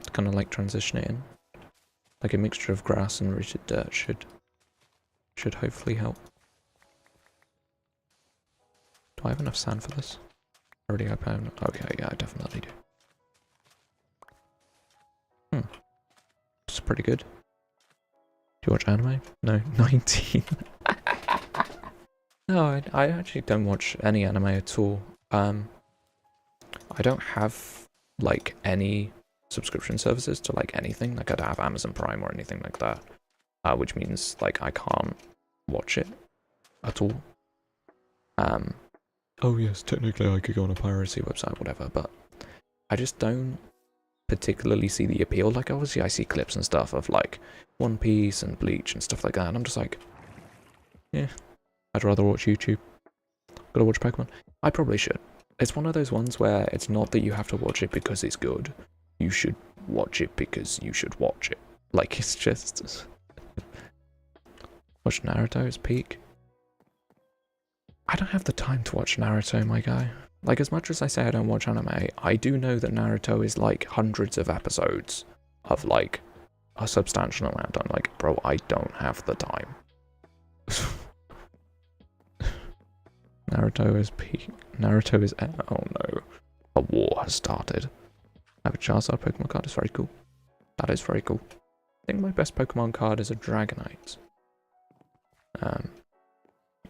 A: To kind of like transition it in. Like a mixture of grass and rooted dirt should hopefully help. Do I have enough sand for this? I already hope I have. Okay, yeah, I definitely do. It's pretty good. Do you watch anime? No, 19. No, I actually don't watch any anime at all. I don't have like any subscription services to like anything. Like I don't have Amazon Prime or anything like that, which means like I can't watch it at all. Oh yes, technically I could go on a piracy website, whatever, but I just don't particularly see the appeal. Like obviously I see clips and stuff of like One Piece and Bleach and stuff like that, and I'm just like, yeah, I'd rather watch YouTube. Gotta watch Pokemon. I probably should. It's one of those ones where it's not that you have to watch it because it's good. You should watch it because you should watch it. Like, it's just... Watch Naruto's peak. I don't have the time to watch Naruto, my guy. Like, as much as I say I don't watch anime, I do know that Naruto is like hundreds of episodes of like a substantial amount. I'm like, bro, I don't have the time. Naruto is peak. Naruto is... oh no. A war has started. I have a Charizard Pokemon card. It's very cool. That is very cool. I think my best Pokemon card is a Dragonite.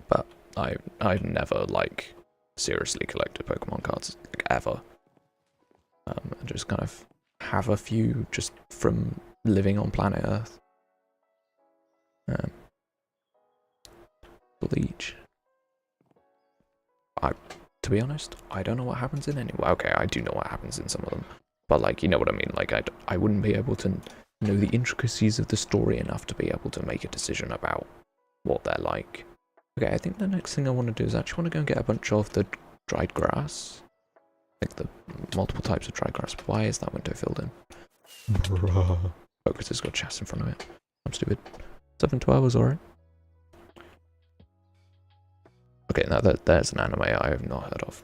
A: But I've never like seriously collected Pokemon cards like ever. I just kind of have a few just from living on planet Earth. Bleach. To be honest, I don't know what happens in any. Okay, I do know what happens in some of them, but like, you know what I mean. Like, I wouldn't be able to know the intricacies of the story enough to be able to make a decision about what they're like. Okay, I think the next thing I want to do is actually want to go and get a bunch of the dried grass, like the multiple types of dried grass. Why is that window filled in? Bruh. Oh, because it's got chests in front of it. I'm stupid. 712 is alright. Okay, now there's an anime I have not heard of.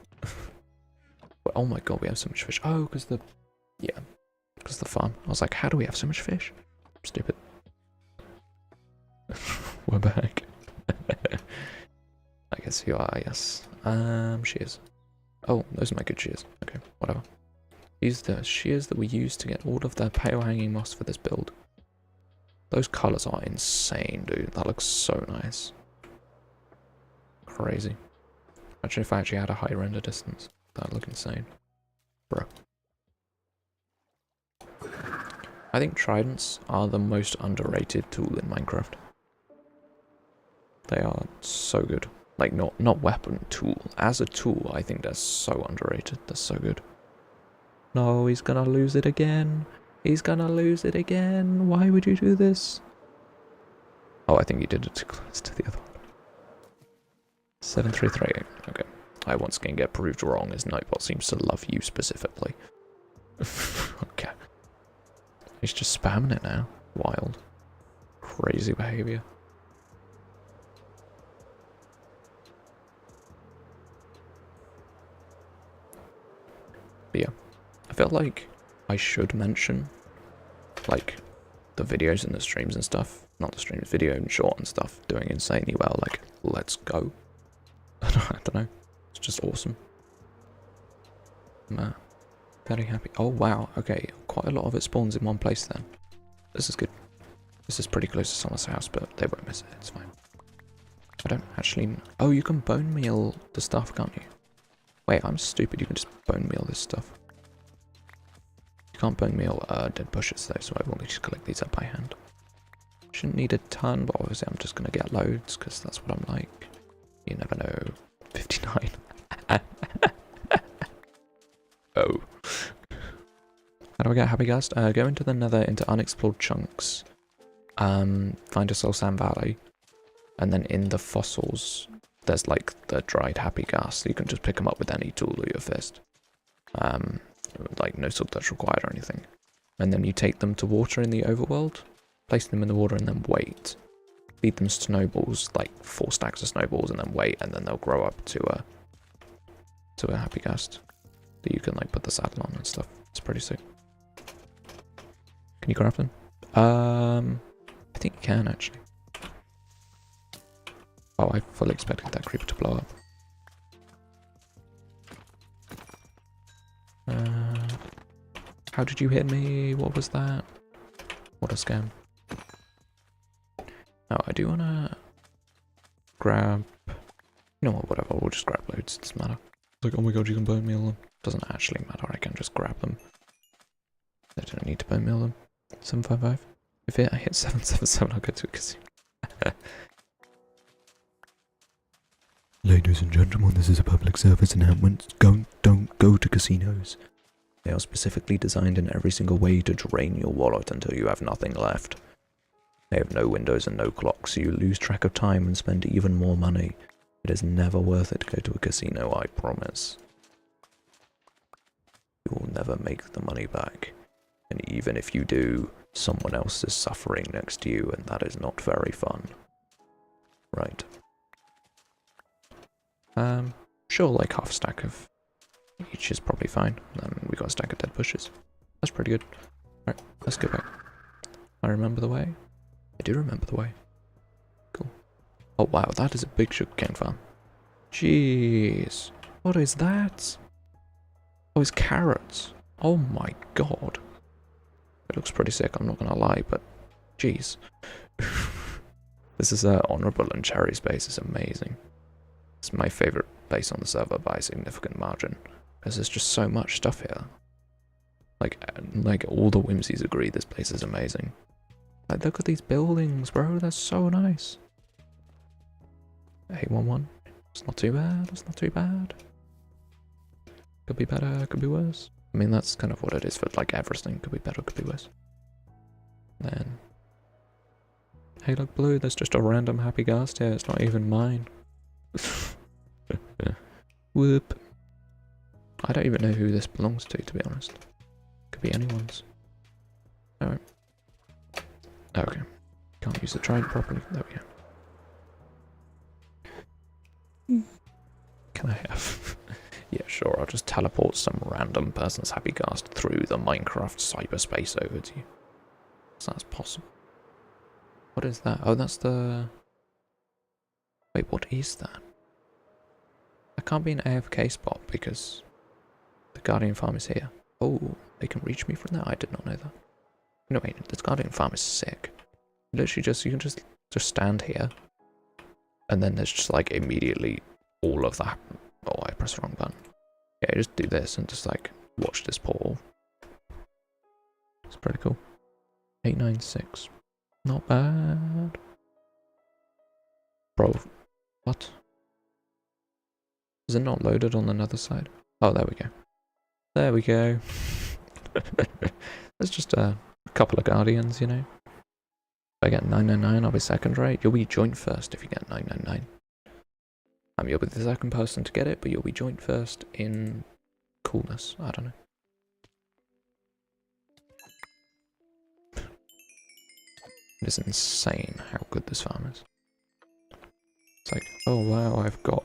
A: Oh my god, we have so much fish. Oh, because the... yeah. Because the farm. I was like, how do we have so much fish? I'm stupid. We're back. I guess you are, yes. Shears. Oh, those are my good shears. Okay, whatever. These are the shears that we use to get all of the pale hanging moss for this build. Those colours are insane, dude. That looks so nice. Crazy. Actually, if I actually had a high render distance, that'd look insane. Bro. I think tridents are the most underrated tool in Minecraft. They are so good. Like, not weapon, tool. As a tool, I think they're so underrated. They're so good. No, he's gonna lose it again. He's gonna lose it again. Why would you do this? Oh, I think he did it too close to the other one. 7338. Okay. I once again get proved wrong as Nightbot seems to love you specifically. Okay. He's just spamming it now. Wild. Crazy behavior. But yeah. I felt like I should mention, like, the videos and the streams and stuff. Not the streams, video and short and stuff. Doing insanely well. Like, let's go. I don't know. It's just awesome. I'm very happy. Oh, wow. Okay. Quite a lot of it spawns in one place then. This is good. This is pretty close to someone's house, but they won't miss it. It's fine. I don't actually... Oh, you can bone meal the stuff, can't you? Wait, I'm stupid. You can just bone meal this stuff. You can't bone meal dead bushes though, so I will need to collect these up by hand. Shouldn't need a ton, but obviously I'm just going to get loads, because that's what I'm like. You never know. 59. Oh. How do I get happy gust? Go into the nether, into unexplored chunks. Find a soul sand valley. And then in the fossils, there's like the dried happy gas. You can just pick them up with any tool or your fist. Like no salt touch required or anything. And then you take them to water in the overworld. Place them in the water and then wait. Feed them snowballs, like 4 stacks of snowballs, and then wait, and then they'll grow up to a happy gust that you can like put the saddle on and stuff. It's pretty sick. Can you craft them? I think you can actually. Oh, I fully expected that creeper to blow up. How did you hit me? What was that? What a scam. Oh, I do wanna grab... You know what, whatever, we'll just grab loads, it doesn't matter. It's like, oh my god, you can bone meal them. Doesn't actually matter, I can just grab them. I don't need to bone meal them. 755. If I hit 777, I'll go to a casino. Ladies and gentlemen, this is a public service announcement. Don't go to casinos. They are specifically designed in every single way to drain your wallet until you have nothing left. They have no windows and no clocks, so you lose track of time and spend even more money. It is never worth it to go to a casino, I promise. You will never make the money back. And even if you do, someone else is suffering next to you, and that is not very fun. Right. Sure, like half a stack of each is probably fine. Then we got a stack of dead bushes. That's pretty good. Right, let's go back. I remember the way. I do remember the way. Cool. Oh wow, that is a big sugarcane farm. Jeez. What is that? Oh, it's carrots. Oh my god. It looks pretty sick, I'm not gonna lie, but jeez. This is honorable and cherry space is amazing. It's my favorite base on the server by a significant margin, because there's just so much stuff here. Like all the whimsies agree this place is amazing. Like, look at these buildings, bro, they're so nice. 811. It's not too bad, it's not too bad. Could be better, could be worse. I mean, that's kind of what it is for like everything. Could be better, could be worse. Then, hey look, blue, there's just a random happy ghast here, it's not even mine. Whoop. I don't even know who this belongs to be honest. Could be anyone's. Alright. Okay. Can't use the trident properly. There we go. Can I have... Yeah, sure, I'll just teleport some random person's happy ghast through the Minecraft cyberspace over to you. So that's possible. What is that? Oh, that's the... Wait, what is that? That can't be an AFK spot because the Guardian Farm is here. Oh, they can reach me from there? I did not know that. No, wait, this Guardian Farm is sick. Literally just, you can just stand here. And then there's just like immediately all of that Oh, I pressed the wrong button. Yeah, just do this and just like watch this portal. It's pretty cool. 896. Not bad. Bro, what? Is it not loaded on another side? Oh, there we go. There we go. There's just a couple of guardians, you know. If I get 999, I'll be second rate. You'll be joint first if you get 999. You'll be the second person to get it, but you'll be joint first in coolness. I don't know. It is insane how good this farm is. It's like, oh wow, I've got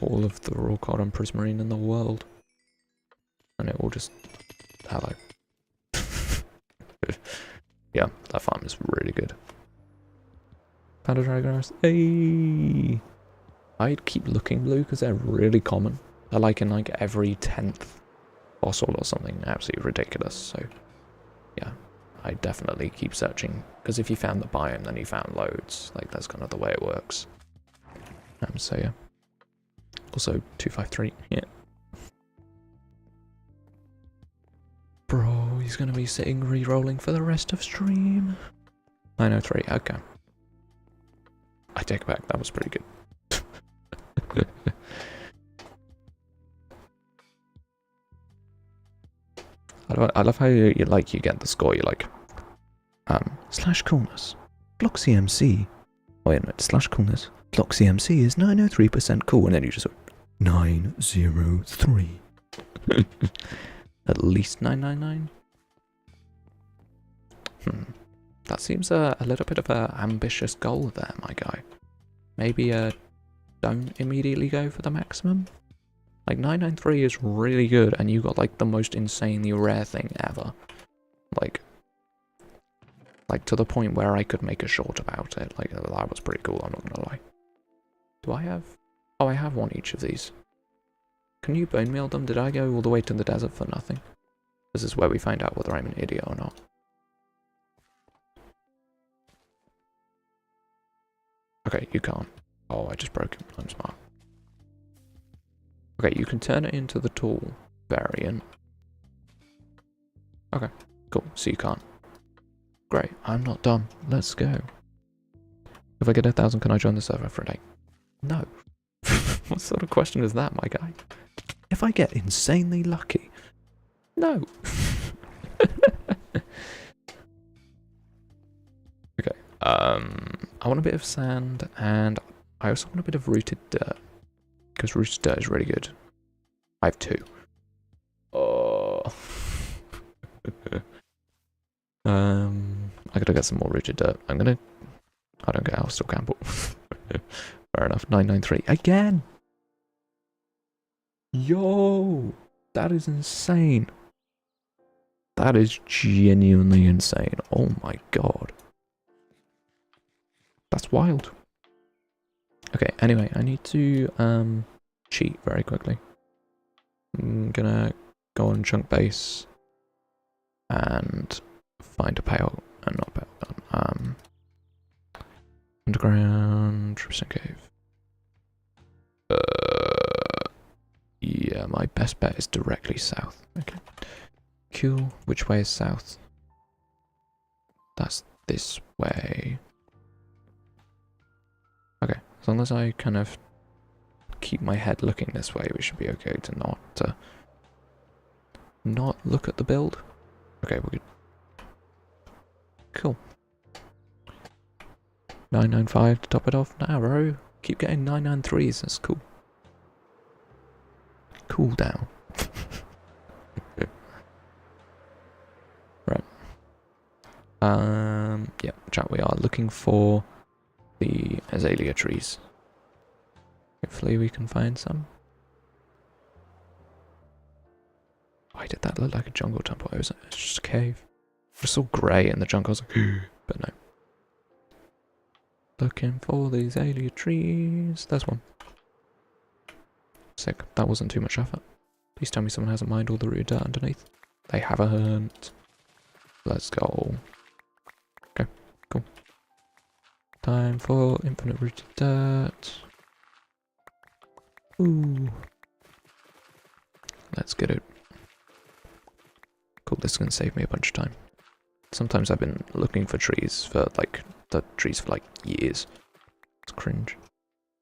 A: all of the raw cod and prismarine in the world. And it will just... hello. Yeah, that farm is really good. Found a dragon horse. Hey! I'd keep looking blue because they're really common. They're like in like every 10th fossil or something. Absolutely ridiculous. So, yeah. I definitely keep searching, because if you found the biome, then you found loads. Like, that's kind of the way it works. So yeah. Also, 253, yeah. Bro, he's gonna be sitting re-rolling for the rest of stream. 903, okay. I take it back, that was pretty good. I love how you get the score, you're like, slash coolness, block CMC. Wait a minute, slash coolness, block CMC is 903% cool, and then you just go, 903. At least 999? That seems a little bit of an ambitious goal there, my guy. Maybe don't immediately go for the maximum? Like 993 is really good, and you got like the most insanely rare thing ever. Like to the point where I could make a short about it. Like that was pretty cool, I'm not gonna lie. Do I have... oh, I have one each of these. Can you bone meal them? Did I go all the way to the desert for nothing? This is where we find out whether I'm an idiot or not. Okay, you can't. Oh, I just broke him. I'm smart. Okay, you can turn it into the tool variant. Okay, cool. So you can't. Great, I'm not dumb. Let's go. If I get 1,000, can I join the server for a day? No. What sort of question is that, my guy? If I get insanely lucky? No. Okay, I want a bit of sand, and I also want a bit of rooted dirt. Because rooted dirt is really good. I have 2. Oh. I gotta get some more rooted dirt. I don't get out, still gamble. Fair enough. 993 again. Yo, that is insane. That is genuinely insane. Oh my god. That's wild. Okay, anyway, I need to cheat very quickly. I'm gonna go on chunk base and find a pale and not pale gun. Underground Tristan Cave. Yeah, my best bet is directly south. Okay. Cool. Which way is south? That's this way. Okay, as long as I kind of keep my head looking this way, we should be okay to not look at the build. Okay, we're good. Cool. 995 to top it off. Nah, bro. Keep getting 993s. That's cool. Cool down. Right. Yeah, chat, we are looking for the azalea trees. Hopefully we can find some. Why did that look like a jungle temple? It's just a cave. It was all grey in the jungle. I was like, but no. Looking for these azalea trees. There's one. Sick. That wasn't too much effort. Please tell me someone hasn't mined all the rooted dirt underneath. They haven't. Let's go. Okay, cool. Time for infinite rooted dirt. Ooh, Let's get it. Cool, this is gonna save me a bunch of time. Sometimes I've been looking for trees for like years. It's cringe.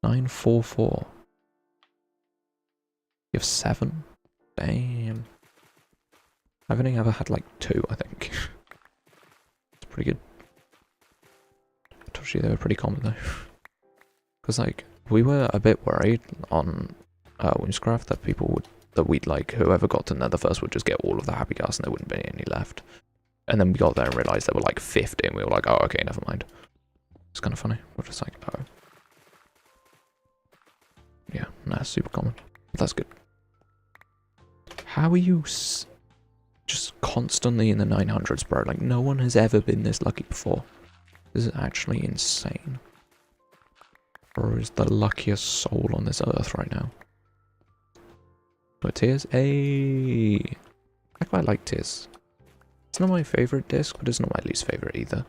A: 944. You have 7? Damn. I've only ever had like 2, I think. It's pretty good. I told you they were pretty common though. Because like, we were a bit worried on Whimsicraft that we'd like, whoever got to Nether first would just get all of the happy gas and there wouldn't be any left. And then we got there and realised there were like 50 and we were like, oh okay, never mind. It's kind of funny. We're just like, oh. Yeah, nah, super common. But that's good. How are you just constantly in the 900s, bro? Like, no one has ever been this lucky before. This is actually insane. Bro is the luckiest soul on this earth right now. But Tears? Hey! I quite like Tears. It's not my favourite disc, but it's not my least favourite either.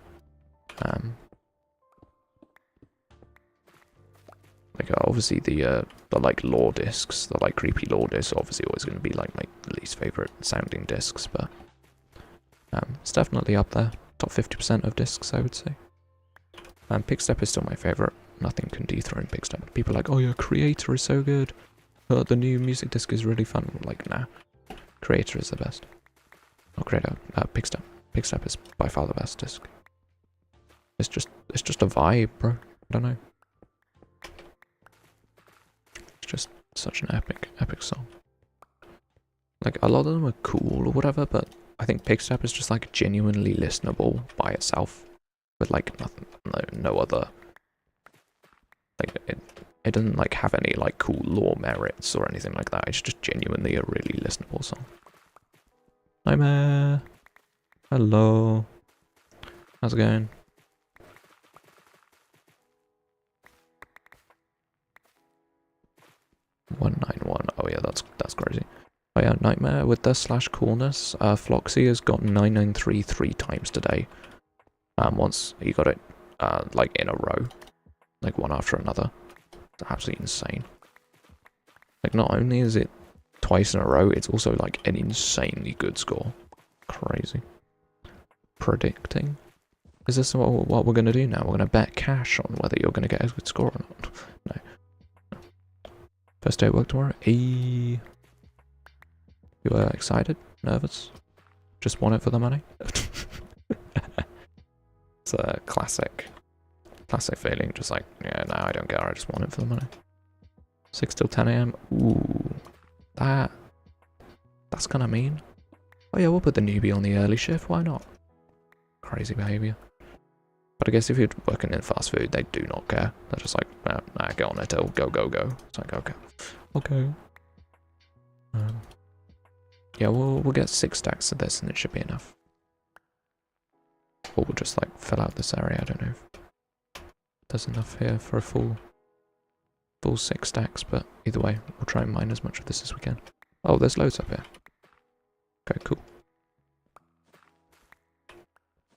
A: Like obviously the like lore discs, the like creepy lore discs, are obviously always going to be like my least favourite sounding discs, but it's definitely up there, top 50% of discs, I would say. Pigstep is still my favourite. Nothing can dethrone Pigstep. People are like, oh yeah, Creator is so good. The new music disc is really fun. I'm like, nah, Creator is the best. Not Creator, Pigstep. Pigstep is by far the best disc. It's just a vibe, bro. I don't know. It's just such an epic song. Like, a lot of them are cool or whatever, but I think Pigstep is just like genuinely listenable by itself. With like nothing, no other, like it doesn't like have any like cool lore merits or anything like that. It's just genuinely a really listenable song. Nightmare. Hello. How's it going? $191. Oh yeah, that's crazy. Oh yeah, Nightmare with the /coolness. Floxy has got 993 3 times today. Once he got it, like in a row, like one after another. It's absolutely insane. Like, not only is it twice in a row, it's also like an insanely good score. Crazy. Predicting. Is this what we're gonna do now? We're gonna bet cash on whether you're gonna get a good score or not. No. First day at work tomorrow. You excited? Nervous? Just want it for the money? It's a classic feeling, just like, yeah, no, I don't care, I just want it for the money. 6 till 10 AM, ooh, that's kind of mean. Oh yeah, we'll put the newbie on the early shift, why not? Crazy behaviour. But I guess if you're working in fast food, they do not care. They're just like, nah, get on it, go. It's like, okay. Yeah, we'll get 6 stacks of this and it should be enough. Or we'll just like fill out this area, I don't know if there's enough here for a full 6 stacks, but either way, we'll try and mine as much of this as we can. Oh, there's loads up here. Okay, cool.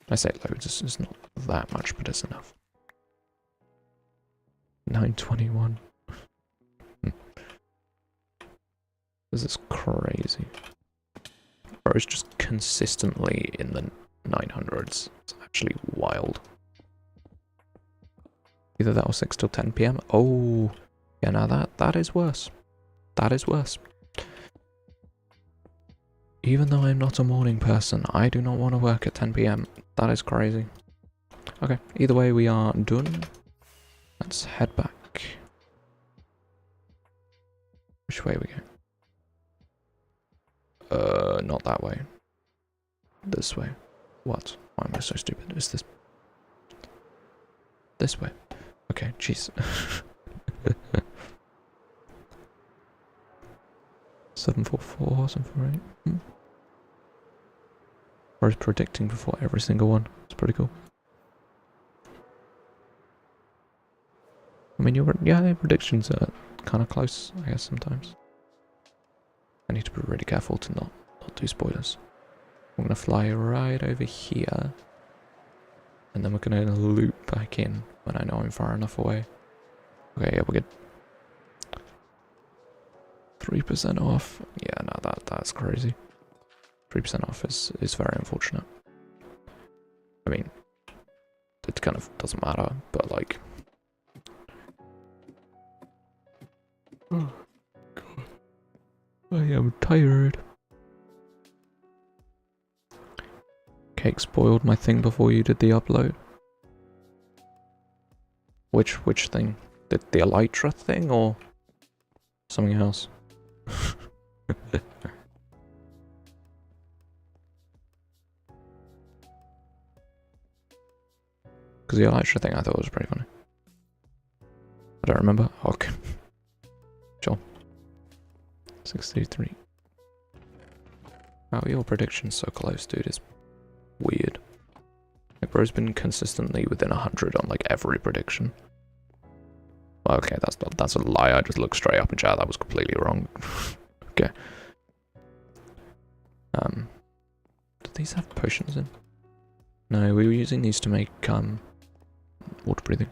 A: I say loads, it's not that much, but it's enough. 921. This is crazy. Bro, it's just consistently in the 900s. It's actually wild. Either that or 6 till 10 PM. Oh, yeah, now that is worse. That is worse. Even though I'm not a morning person, I do not want to work at 10 PM. That is crazy. Okay, either way, we are done. Let's head back. Which way are we going? Not that way. This way. What? Why am I so stupid? Is this way? Okay, jeez. 744, 748. Or is predicting before every single one. It's pretty cool. I mean, yeah, predictions are kind of close, I guess, sometimes. I need to be really careful to not do spoilers. I'm gonna fly right over here. And then we're gonna loop back in when I know I'm far enough away. Okay, yeah, we're good. 3% off. Yeah, no, that's crazy. 3% off is very unfortunate. I mean, it kind of doesn't matter, but like... Oh, God. I am tired. Cake spoiled my thing before you did the upload. Which thing? The elytra thing or something else? Because the elytra thing I thought was pretty funny. I don't remember. Okay. Sure. 63. Wow, your prediction's so close, dude. It's weird. Like, bro's been consistently within 100 on like every prediction. Well, okay, that's a lie. I just looked straight up in chat. That was completely wrong. Okay. Do these have potions in? No, we were using these to make water breathing.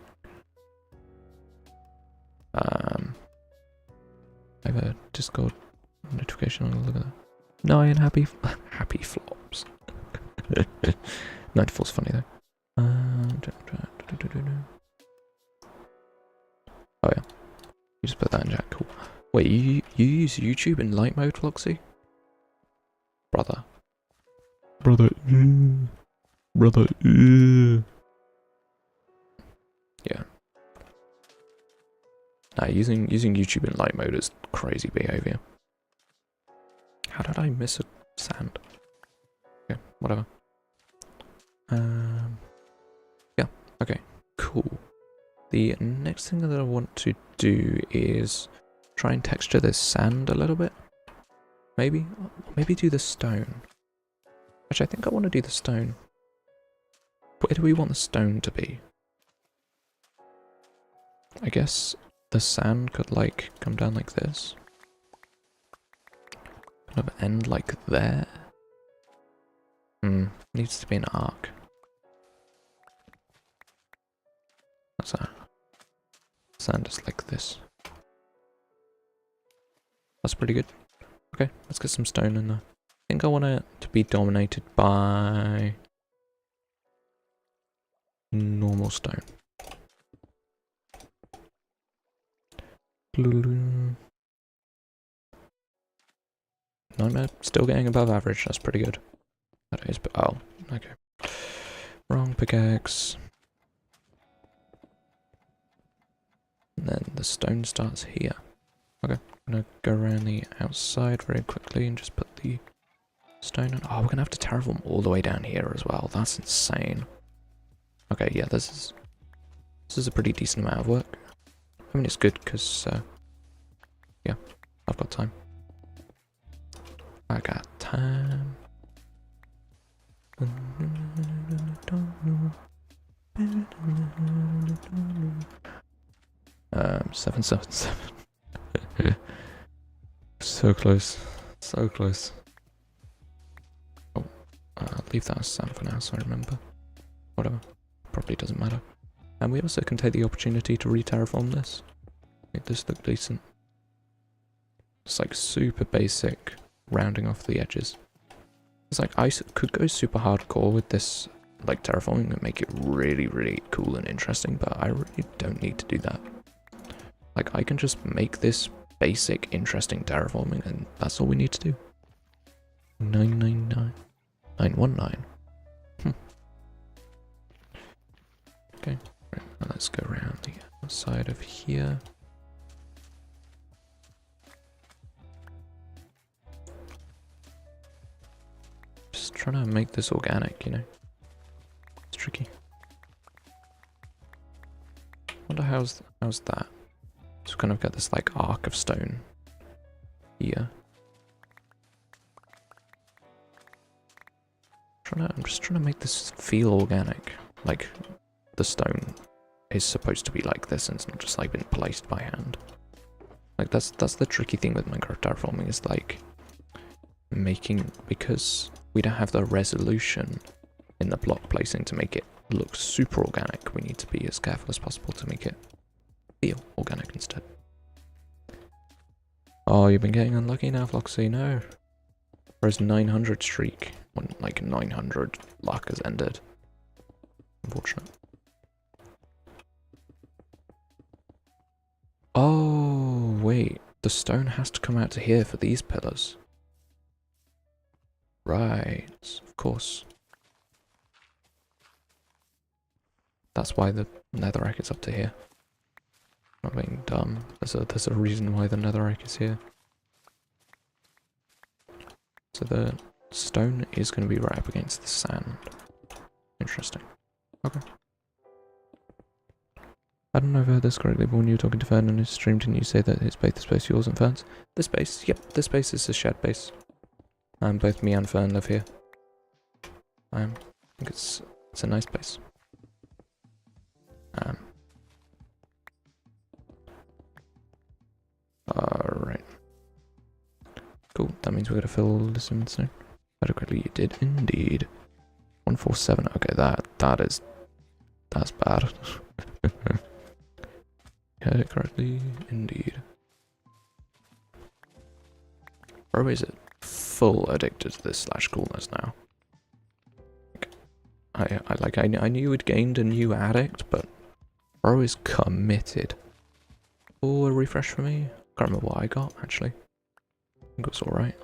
A: I have a Discord notification on. Look at that. 9 happy flops. 94's funny though. Oh yeah, you just put that in chat. Cool. Wait, you use YouTube in light mode, Floxy? Brother. Yeah. Nah, using YouTube in light mode is crazy behavior. How did I miss a sand? Okay, whatever. Yeah, okay, cool. The next thing that I want to do is try and texture this sand a little bit. Maybe do the stone. Actually, I think I want to do the stone. Where do we want the stone to be? I guess the sand could like come down like this. Kind of end like there. Needs to be an arc. What's that? Sand is like this. That's pretty good. Okay, let's get some stone in there. I think I want it to be dominated by normal stone. No, I'm still getting above average. That's pretty good. That is, but oh, okay. Wrong pickaxe. And then the stone starts here. Okay, I'm gonna go around the outside very quickly and just put the stone on. Oh, we're gonna have to terraform all the way down here as well. That's insane. Okay, yeah, this is a pretty decent amount of work. I mean, it's good because, yeah, I've got time. I got time. 777. So close. So close. Oh, I'll leave that as sand for now so I remember. Whatever. Probably doesn't matter. And we also can take the opportunity to re-terraform this. Make this look decent. It's like super basic, rounding off the edges. It's like I could go super hardcore with this like terraforming and make it really, really cool and interesting, but I really don't need to do that. Like I can just make this basic, interesting terraforming and that's all we need to do. 999. 919. Okay, right, now let's go around the outside of here. Just trying to make this organic, you know. It's tricky. Wonder how's that? So kind of got this like arc of stone here. I'm just trying to make this feel organic. Like the stone is supposed to be like this and it's not just like been placed by hand. Like that's the tricky thing with Minecraft terraforming is like making, because we don't have the resolution in the block placing to make it look super organic, we need to be as careful as possible to make it feel organic instead. Oh, you've been getting unlucky now, Floxy, no. Whereas 900 streak, when like 900 luck has ended. Unfortunate. Oh, wait. The stone has to come out to here for these pillars. Right, of course. That's why the netherrack is up to here. Not being dumb. There's a reason why the netherrack is here. So the stone is going to be right up against the sand. Interesting. Okay. I don't know if I heard this correctly, but when you were talking to Fern on his stream, didn't you say that it's both the space yours and Fern's? The space, yep, the space is a shared base. Both me and Fern live here. I think it's a nice place. Alright. Cool, that means we're gonna fill this in soon. Adequately, you did indeed. 147, okay, that's bad. Heard it correctly, indeed. Or is it full addicted to this / coolness now? I knew it gained a new addict, but bro is committed. Oh, a refresh for me? Can't remember what I got, actually. I think it was alright.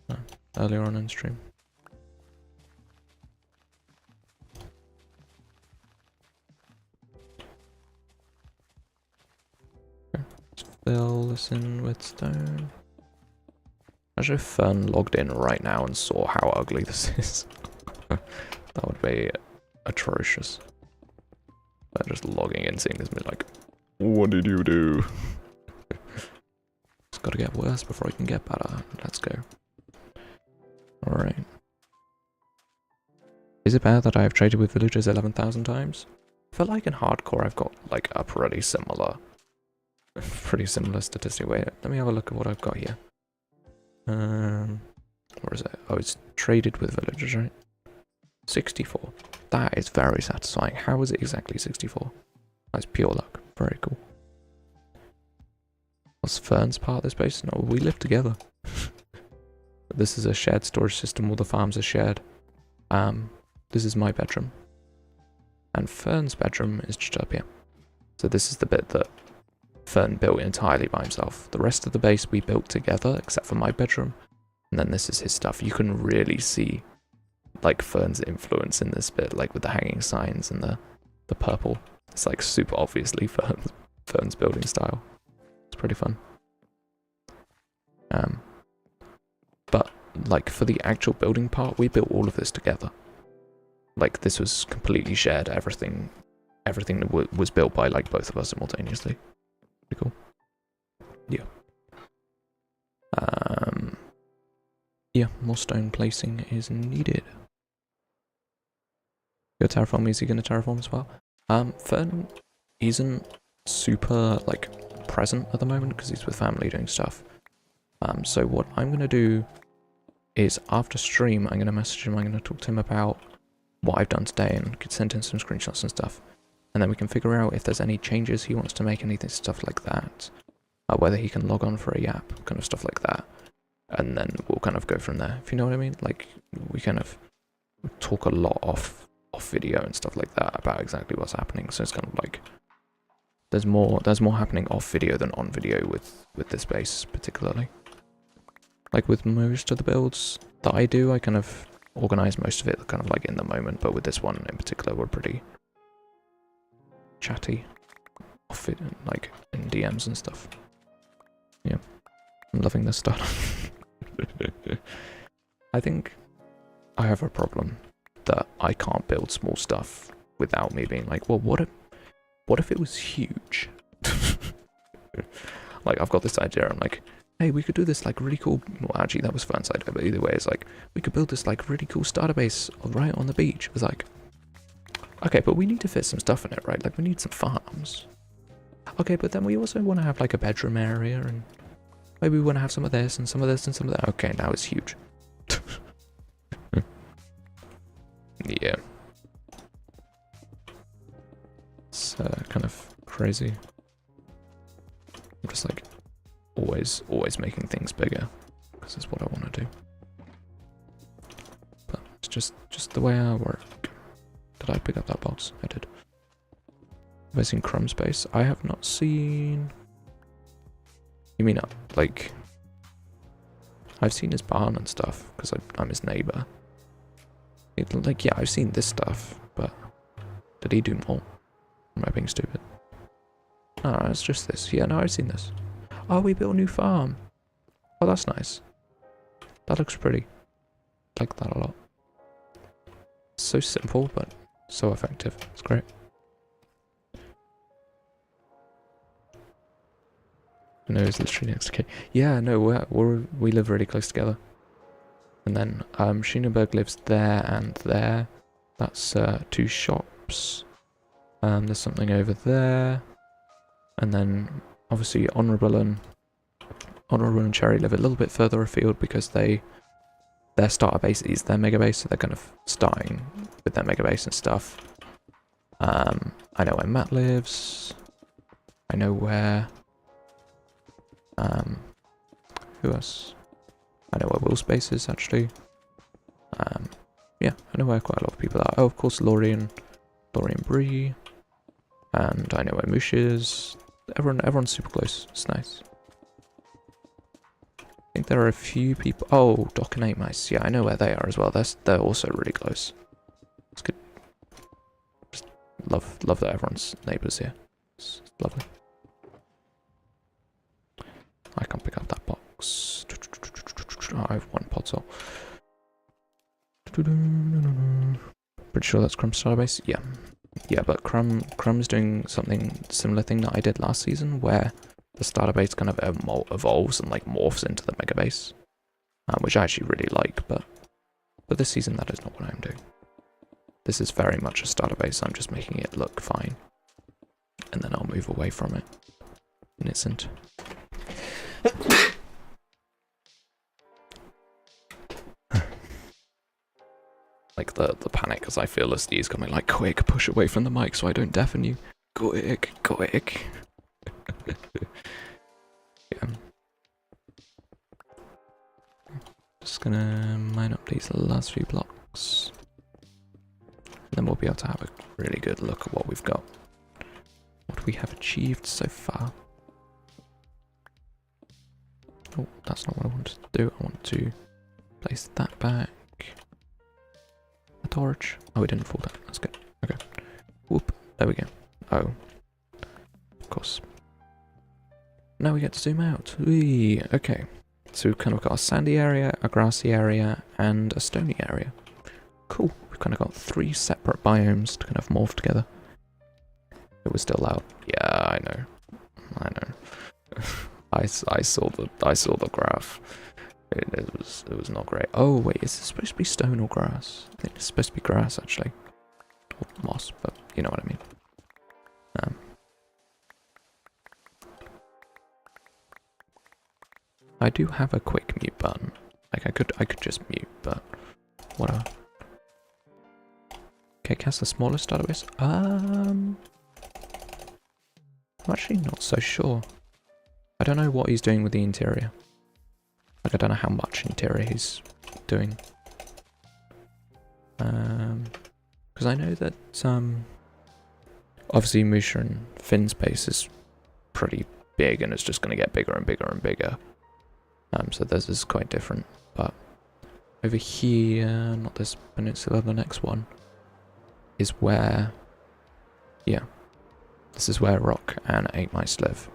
A: Oh, earlier on in stream. Okay, let's fill this in with stone. Imagine if Fern logged in right now and saw how ugly this is. That would be atrocious. They're just logging in, seeing this and be like, what did you do? It's gotta get worse before I can get better. Let's go. Alright. Is it bad that I have traded with villagers 11,000 times? I feel like in hardcore I've got like a pretty similar statistic. Wait, let me have a look at what I've got here. Where is it? Oh, it's traded with villagers, right? 64. That is very satisfying. How is it exactly 64? That's pure luck. Very cool. Was Fern's part of this base? No, we live together. This is a shared storage system. All the farms are shared. This is my bedroom. And Fern's bedroom is just up here. So this is the bit that Fern built entirely by himself. The rest of the base we built together, except for my bedroom. And then this is his stuff. You can really see like Fern's influence in this bit, like with the hanging signs and the purple. It's like super obviously Fern's building style. It's pretty fun. But like for the actual building part, we built all of this together. Like this was completely shared. Everything was built by like both of us simultaneously. Pretty cool. Yeah. Yeah, more stone placing is needed. Your terraform, is he gonna terraform as well? Fern isn't super like present at the moment because he's with family doing stuff. So what I'm gonna do is after stream I'm gonna message him, I'm gonna talk to him about what I've done today and could send him some screenshots and stuff. And then we can figure out if there's any changes he wants to make, anything stuff like that. Whether he can log on for a yap, kind of stuff like that. And then we'll kind of go from there, if you know what I mean? Like, we kind of talk a lot off video and stuff like that about exactly what's happening. So it's kind of like, there's more happening off video than on video with this base, particularly. Like with most of the builds that I do, I kind of organize most of it kind of like in the moment, but with this one in particular, we're pretty chatty off it, like in DMs and stuff. Yeah, I'm loving this stuff. I think I have a problem that I can't build small stuff without me being like, well, what if it was huge? Like, I've got this idea, I'm like, hey, we could do this like really cool, well actually that was Fern's idea, but either way it's like, we could build this like really cool starter base right on the beach. It was like, okay, but we need to fit some stuff in it, right? Like we need some farms. Okay, but then we also want to have like a bedroom area and maybe we want to have some of this and some of this and some of that. Okay, now it's huge. Yeah. It's kind of crazy. I'm just like always making things bigger because it's what I want to do. But it's just the way I work. Did I pick up that box? I did. Have I seen Crumb's base? I have not seen... You mean, like... I've seen his barn and stuff, because I'm his neighbour. Like, yeah, I've seen this stuff, but... Did he do more? Am I being stupid? No, it's just this. Yeah, no, I've seen this. Oh, we built a new farm. Oh, that's nice. That looks pretty. I like that a lot. It's so simple, but so effective. It's great. No, it's literally next to Kate. Yeah, no, we live really close together. And then Schieneberg lives there and there. That's 2 shops. There's something over there. And then obviously Honourable and Cherry live a little bit further afield because their starter base is their mega base, so they're kind of starting with their mega base and stuff. I know where Matt lives. I know where... who else? I know where Will's base is, actually. Yeah, I know where quite a lot of people are. Oh, of course, Laurie and Bree. And I know where Moosh is. Everyone's super close. It's nice. I think there are a few people... Oh, Doc and 8 Mice. Yeah, I know where they are as well. They're also really close. It's good. Just love that everyone's neighbours here. It's lovely. I can't pick up that box. Oh, I have 1 podzol. Pretty sure that's Crumb's starter base. Yeah. Yeah, but Crumb's doing something similar thing that I did last season, where the starter base kind of evolves and like morphs into the mega base, which I actually really like. But this season, that is not what I'm doing. This is very much a starter base. I'm just making it look fine, and then I'll move away from it. And it isn't. Like the panic as I feel a sneeze coming, like, quick, push away from the mic so I don't deafen you. Quick. Yeah. Just gonna mine up these last few blocks. And then we'll be able to have a really good look at what we've got. What we have achieved so far. Oh, that's not what I wanted to do. I want to place that back. A torch. Oh, we didn't fall down. That's good. Okay. Whoop. There we go. Oh. Of course. Now we get to zoom out. Whee. Okay. So we've kind of got a sandy area, a grassy area, and a stony area. Cool. We've kind of got 3 separate biomes to kind of morph together. It was still loud. Yeah, I know. I saw the graph. It was not great. Oh wait, is this supposed to be stone or grass? I think it's supposed to be grass actually, or moss, but you know what I mean. I do have a quick mute button. Like I could just mute, but whatever. Okay, cast the smallest database. I'm actually not so sure. I don't know what he's doing with the interior. Like, I don't know how much interior he's doing. Because I know that, obviously Musha and Finn's base is pretty big and it's just going to get bigger and bigger and bigger. So this is quite different. But over here, not this peninsula, the next one, is where, yeah, this is where Rock and 8 Mice live.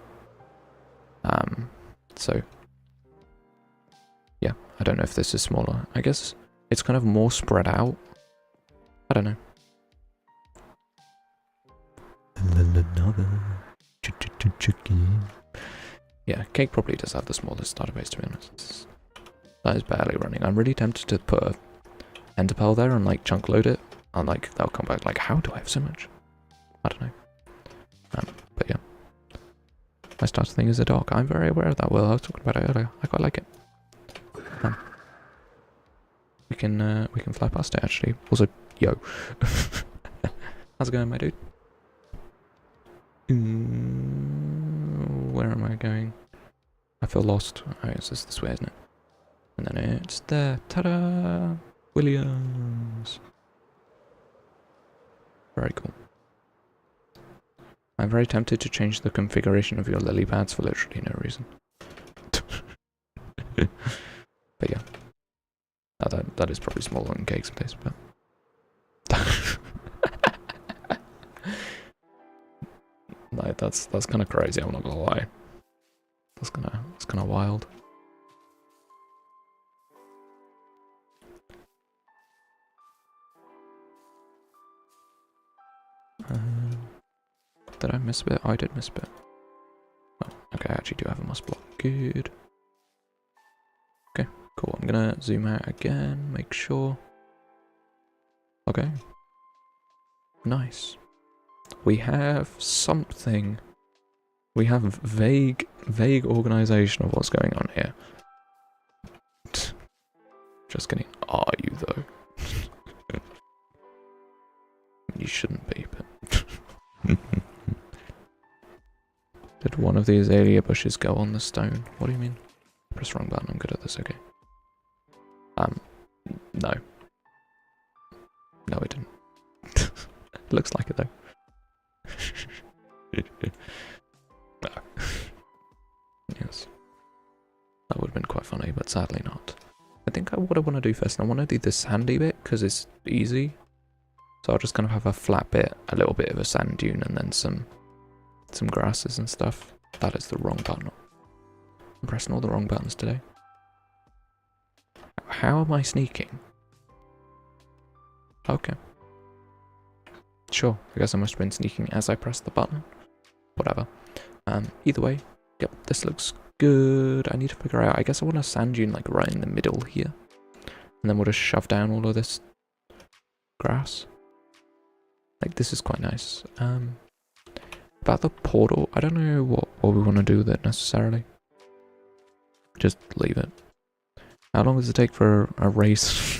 A: So, yeah, I don't know if this is smaller. I guess it's kind of more spread out. I don't know. Yeah, Cake probably does have the smallest database, to be honest. That is barely running. I'm really tempted to put a enderpearl there and like chunk load it. And like, that'll come back like, how do I have so much? I don't know. But yeah. My starter thing is a dog. I'm very aware of that, Will. I was talking about it earlier. I quite like it. We can fly past it actually. Also, yo. How's it going, my dude? where am I going? I feel lost. Oh, it's just this way, isn't it? And then it's there. Ta-da! Williams! Very cool. I'm very tempted to change the configuration of your lily pads for literally no reason. But yeah. That is probably smaller than cakes and taste, but... like, that's kind of crazy, I'm not gonna lie. That's kind of wild. Did I miss a bit? Oh, I did miss a bit. Oh, okay, I actually do have a moss block. Good. Okay, cool. I'm gonna zoom out again, make sure. Okay. Nice. We have something. We have vague organization of what's going on here. Just kidding. Are you, though? You shouldn't be, but... Did one of the azalea bushes go on the stone? What do you mean? Press wrong button, I'm good at this, okay. No. No, it didn't. Looks like it, though. No. Yes. That would have been quite funny, but sadly not. I think what I want to do first, I want to do the sandy bit, because it's easy. So I'll just kind of have a flat bit, a little bit of a sand dune, and then some grasses and stuff. That is the wrong button. I'm pressing all the wrong buttons today. How am I sneaking? Okay. Sure, I guess I must have been sneaking as I pressed the button. Whatever. Either way, yep, this looks good. I need to figure out, I guess I want a sand dune like right in the middle here. And then we'll just shove down all of this grass. Like, this is quite nice. About the portal, I don't know what we want to do with it necessarily. Just leave it. How long does it take for a race?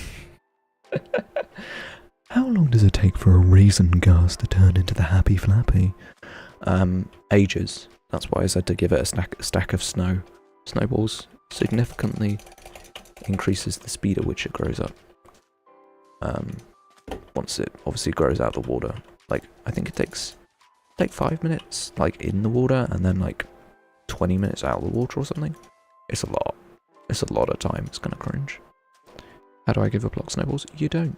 A: How long does it take for a raisin gas to turn into the Happy Flappy? Ages. That's why I said to give it a stack of snowballs. Significantly increases the speed at which it grows up. Once it obviously grows out of the water. Like, I think it takes 5 minutes, like, in the water, and then, like, 20 minutes out of the water or something. It's a lot. It's a lot of time. It's kind of cringe. How do I give a block snowballs? You don't.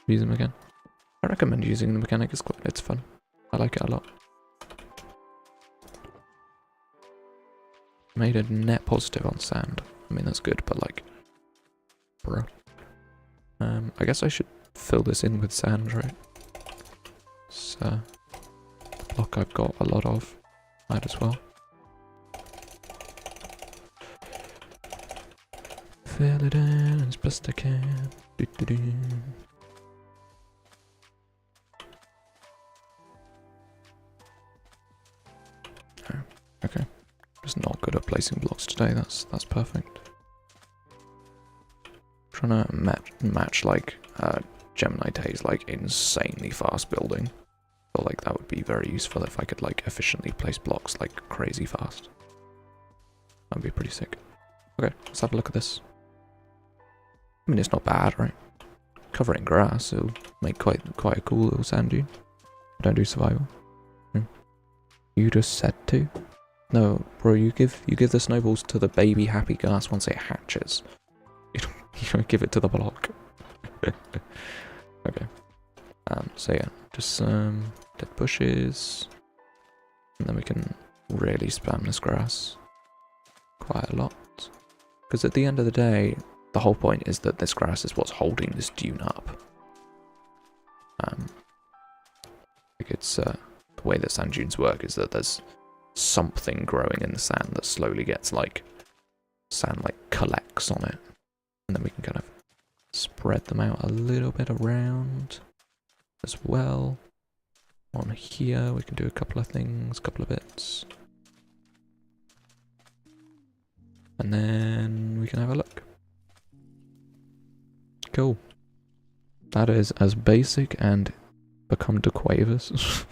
A: Use them again. I recommend using the mechanic. It's fun. I like it a lot. Made a net positive on sand. I mean, that's good, but like, bro. I guess I should fill this in with sand, right? It's the block I've got a lot of. Might as well. Fill it in as best I can. Do -do -do. Oh, okay. Just not good at placing blocks today. That's perfect. Trying to match like Gemini Tay's like insanely fast building. I feel like that would be very useful if I could like efficiently place blocks like crazy fast. That'd be pretty sick. Okay, let's have a look at this. I mean, it's not bad, right? Covering grass, it'll make quite a cool little sand dune. Don't do survival. You just said to? No, bro. You give the snowballs to the baby happy grass once it hatches. You don't give it to the block. Okay. So yeah, just dead bushes, and then we can really spam this grass quite a lot. Because at the end of the day, the whole point is that this grass is what's holding this dune up. Like it's the way that sand dunes work is that there's something growing in the sand that slowly gets like sand like collects on it, and then we can kind of spread them out a little bit around as well. On here we can do a couple of things, a couple of bits, and then we can have a look. Cool. That is as basic and become to quavers.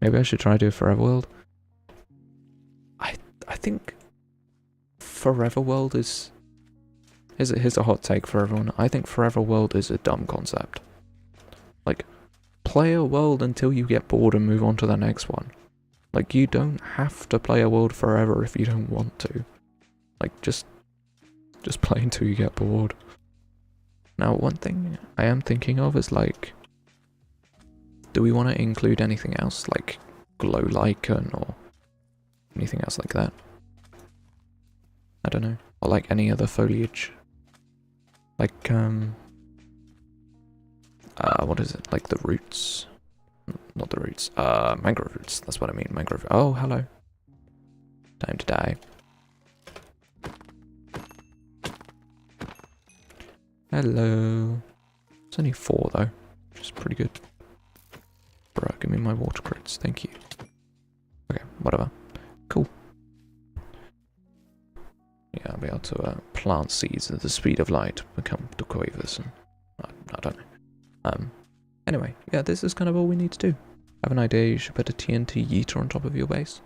A: Maybe I should try to do a forever world. I think forever world is... Here's a hot take for everyone. I think forever world is a dumb concept. Like, play a world until you get bored and move on to the next one. Like, you don't have to play a world forever if you don't want to. Like, just play until you get bored. Now, one thing I am thinking of is, like, do we want to include anything else, like glow lichen or anything else like that? I don't know. Or like any other foliage. Like, what is it? Like the roots? Not the roots. Mangrove roots. That's what I mean. Mangrove. Oh, hello. Time to die. Hello. It's only 4 though, which is pretty good. Bruh, give me my water crits, thank you. Okay, whatever. Cool. Yeah, I'll be able to plant seeds at the speed of light, become the quavers, and I don't know. Anyway, yeah, this is kind of all we need to do. I have an idea, you should put a TNT yeeter on top of your base.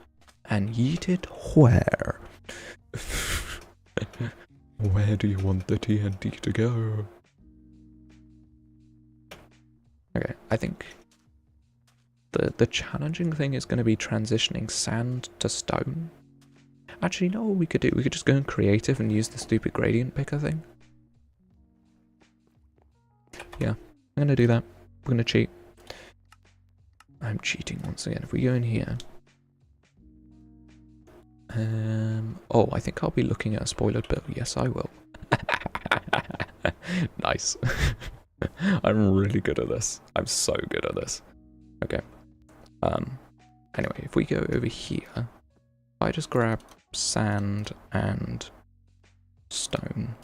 A: And yeet it where? Where do you want the TNT to go? Okay, I think the challenging thing is going to be transitioning sand to stone. Actually, you know what we could do? We could just go in creative and use the stupid gradient picker thing. Yeah, I'm going to do that. We're going to cheat. I'm cheating once again. If we go in here... oh, I think I'll be looking at a spoiled build. Yes, I will. Nice. I'm really good at this. I'm so good at this. Okay. Anyway, if we go over here, I just grab sand and stone.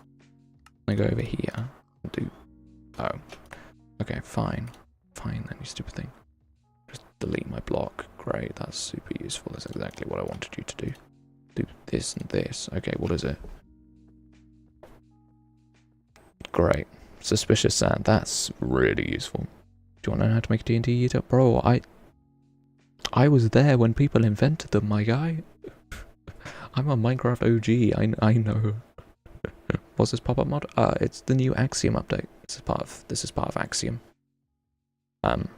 A: I go over here and do... Oh. Okay, fine. Fine then, you stupid thing. Just delete my block. Great, that's super useful. That's exactly what I wanted you to do. Do this and this. Okay, what is it? Great. Suspicious sand. That's really useful. Do you want to know how to make a TNT eater? Bro, I was there when people invented them, my guy. I'm a Minecraft OG. I know. What's this pop-up mod? It's the new Axiom update. This is part of Axiom. But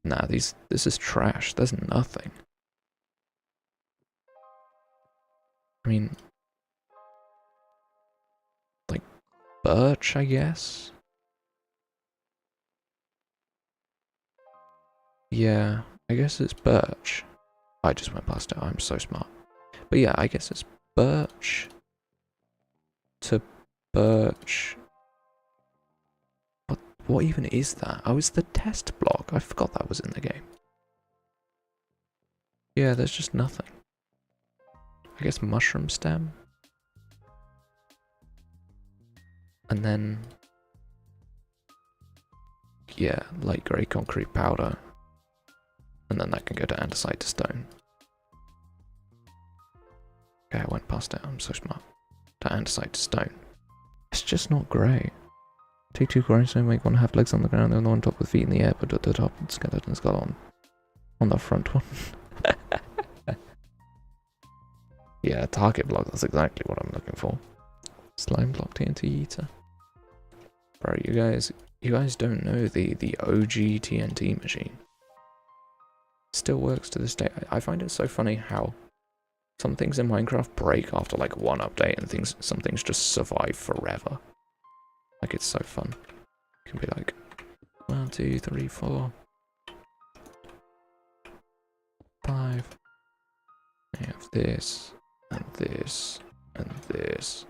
A: nah, this is trash. There's nothing. I mean, like birch, I guess. Yeah, I guess it's birch. I just went past it. I'm so smart. But yeah, I guess it's birch to birch. What even is that? Oh, it's the test block. I forgot that was in the game. Yeah, there's just nothing. I guess mushroom stem. And then... yeah, light grey concrete powder. And then that can go to andesite to stone. Okay, I went past it. I'm so smart. To andesite to stone. It's just not great. Take 2 grindstone, make 1 have legs on the ground, and 1 on top with feet in the air, but at the top, skeleton skull on the front one. Yeah, target block, that's exactly what I'm looking for. Slime block TNT eater. Bro, you guys don't know the OG TNT machine. Still works to this day. I find it so funny how some things in Minecraft break after like 1 update and some things just survive forever. Like, it's so fun. You can be like 1, 2, 3, 4, 5. I have this and this and this.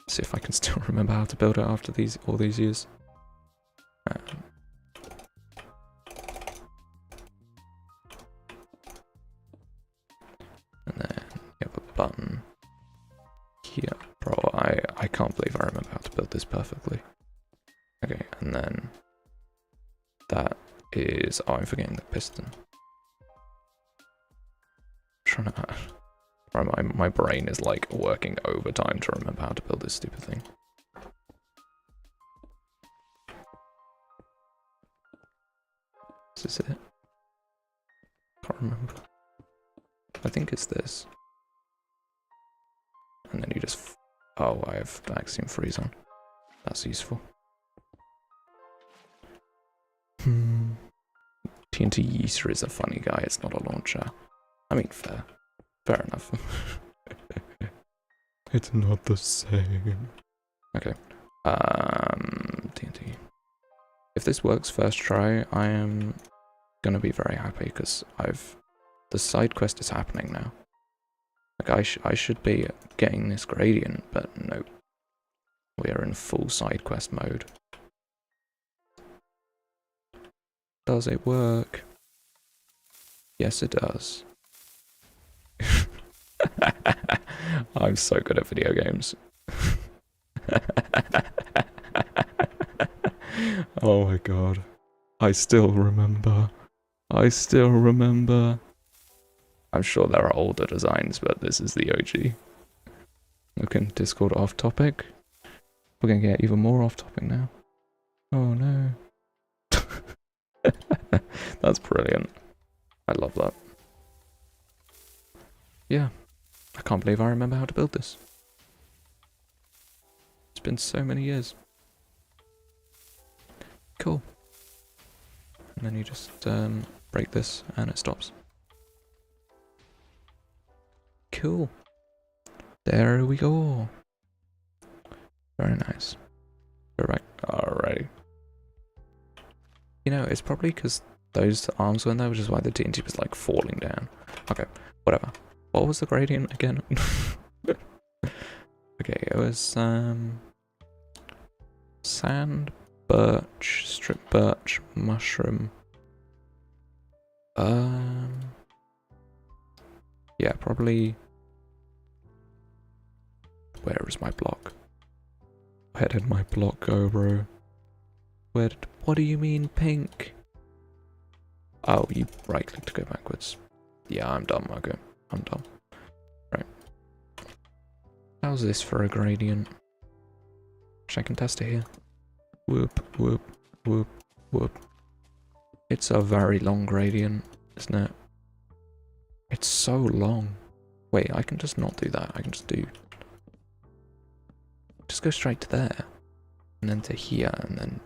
A: See if I can still remember how to build it after all these years. And then you have a button here. Bro, I can't believe I remember how to build this perfectly. Okay, and then that is... oh, I'm forgetting the piston. I'm trying to... my brain is like working overtime to remember how to build this stupid thing. Is this it? Can't remember. I think it's this. And then you just... Oh, I have Axiom Freeze on. That's useful. TNT Yeaster is a funny guy, it's not a launcher. I mean, fair. Fair enough. It's not the same. Okay. TNT. If this works first try, I am gonna be very happy, because the side quest is happening now. Like, I should be getting this gradient, but no. We are in full side quest mode. Does it work? Yes, it does. I'm so good at video games. Oh my god. I still remember. I'm sure there are older designs, but this is the OG. Okay, Discord off topic. We're gonna get even more off topic now. Oh no. That's brilliant. I love that. Yeah. I can't believe I remember how to build this. It's been so many years. Cool. And then you just break this and it stops. Cool. There we go. Very nice. Alright. Alrighty. You know, it's probably because those arms went there, which is why the TNT was like falling down. Okay, whatever. What was the gradient again? Okay, it was sand, birch, strip birch, mushroom. Yeah, probably. Where is my block? Where did my block go, bro? What do you mean pink? Oh, you right click to go backwards. Yeah, I'm dumb. Okay, I'm dumb. Right. How's this for a gradient? I can test it here. Whoop, whoop, whoop, whoop. It's a very long gradient, isn't it? It's so long. Wait, I can just not do that. I can just go straight to there. And then to here, and then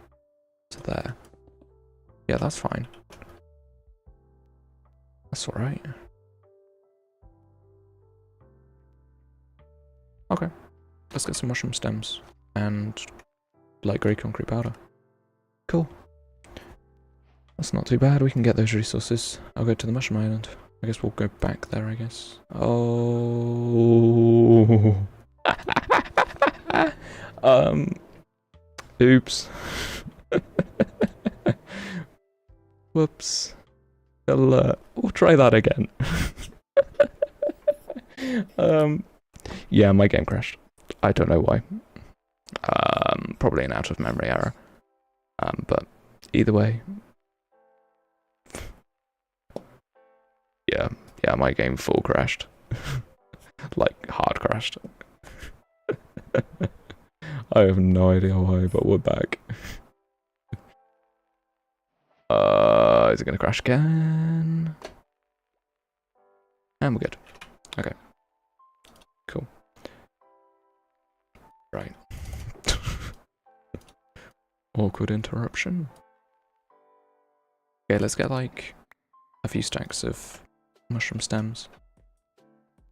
A: to there. Yeah, that's fine. That's alright. Okay. Let's get some mushroom stems. And light grey concrete powder. Cool. That's not too bad. We can get those resources. I'll go to the mushroom island. I guess we'll go back there, I guess. Oh. Oops. Whoops. We'll try that again. Yeah, my game crashed. I don't know why. Probably an out of memory error. But either way. Yeah, my game full crashed. Like, hard crashed. I have no idea why, but we're back. Is it gonna crash again? And we're good. Okay. Cool. Right. Awkward interruption. Okay, let's get like a few stacks of mushroom stems.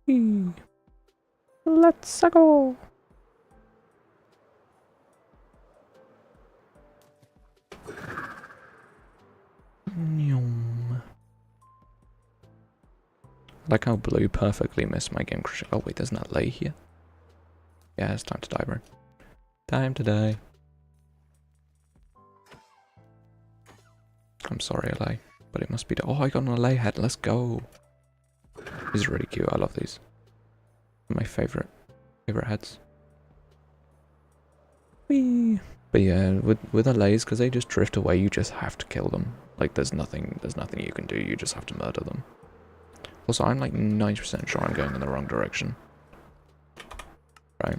A: Whee. Let's go. Like how blue perfectly missed my game crashing. Oh wait, there's not lay here. Yeah, it's time to die, bro. Time to die. I'm sorry, LA, but it must be. Oh, I got an LA head. Let's go. These are really cute. I love these. My favorite heads. Whee. But yeah, with LAs, because they just drift away, you just have to kill them. Like there's nothing you can do. You just have to murder them. Also, I'm like 90% sure I'm going in the wrong direction. Right.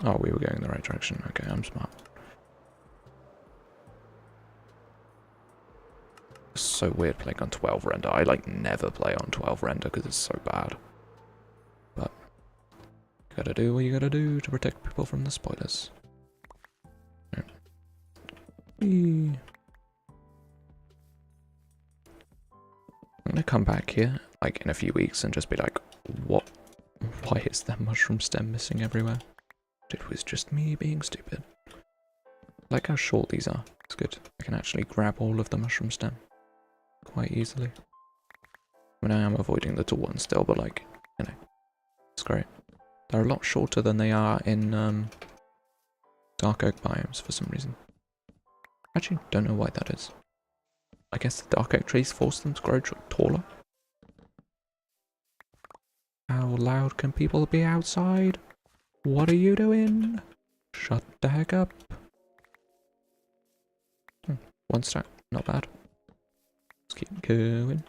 A: Oh, we were going in the right direction. Okay, I'm smart. so weird playing on 12 render. I like never play on 12 render because it's so bad. But you gotta do what you gotta do to protect people from the spoilers. I'm gonna come back here like in a few weeks and just be like, what? Why is that mushroom stem missing everywhere? It was just me being stupid. Like how short these are. It's good. I can actually grab all of the mushroom stem quite easily. I mean, I am avoiding the tall ones still, but like, you know, it's great. They're a lot shorter than they are in dark oak biomes for some reason. Actually, don't know why that is. I guess the dark oak trees force them to grow taller. How loud can people be outside? What are you doing? Shut the heck up. One stack, not bad. Let's keep going.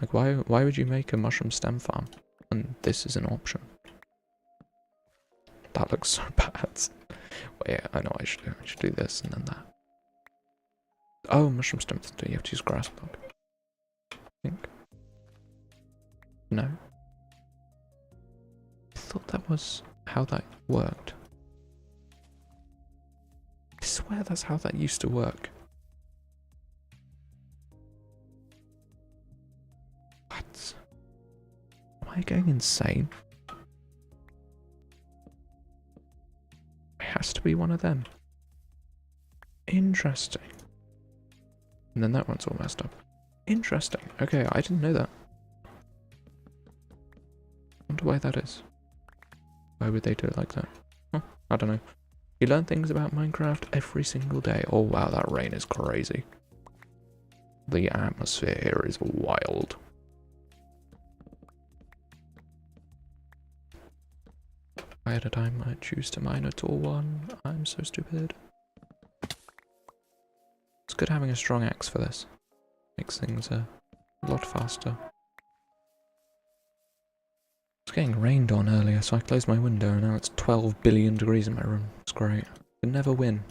A: Like, why would you make a mushroom stem farm when this is an option? That looks so bad. Well, yeah, I know I should do this and then that. Oh, mushroom stems, do you have to use grass block? I think. No. I thought that was how that worked. I swear that's how that used to work. What? Am I going insane? It has to be one of them. Interesting. And then that one's all messed up. Interesting. Okay, I didn't know that. Wonder why that is. Why would they do it like that? Huh, I don't know. You learn things about Minecraft every single day. Oh wow, that rain is crazy. The atmosphere here is wild. If I had a time, I'd choose to mine a tall one. I'm so stupid. It's good having a strong axe for this. Makes things a lot faster. It's getting rained on earlier, so I closed my window and now it's 12 billion degrees in my room. It's great. I can never win.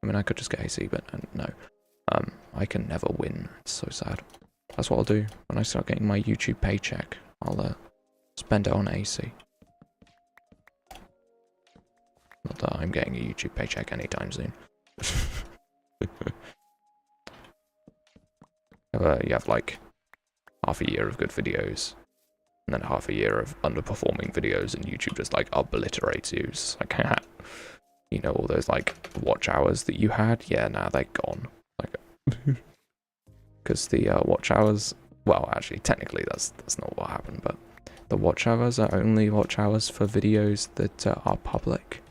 A: I mean, I could just get AC, but no. I can never win. It's so sad. That's what I'll do when I start getting my YouTube paycheck. I'll spend it on AC. Not that I'm getting a YouTube paycheck anytime soon. You have like half a year of good videos. And then half a year of underperforming videos, and YouTube just like obliterates you. It's like, you know, all those like watch hours that you had, yeah, now they're gone. Like, because the watch hours, well, actually, technically that's not what happened, but the watch hours are only watch hours for videos that are public.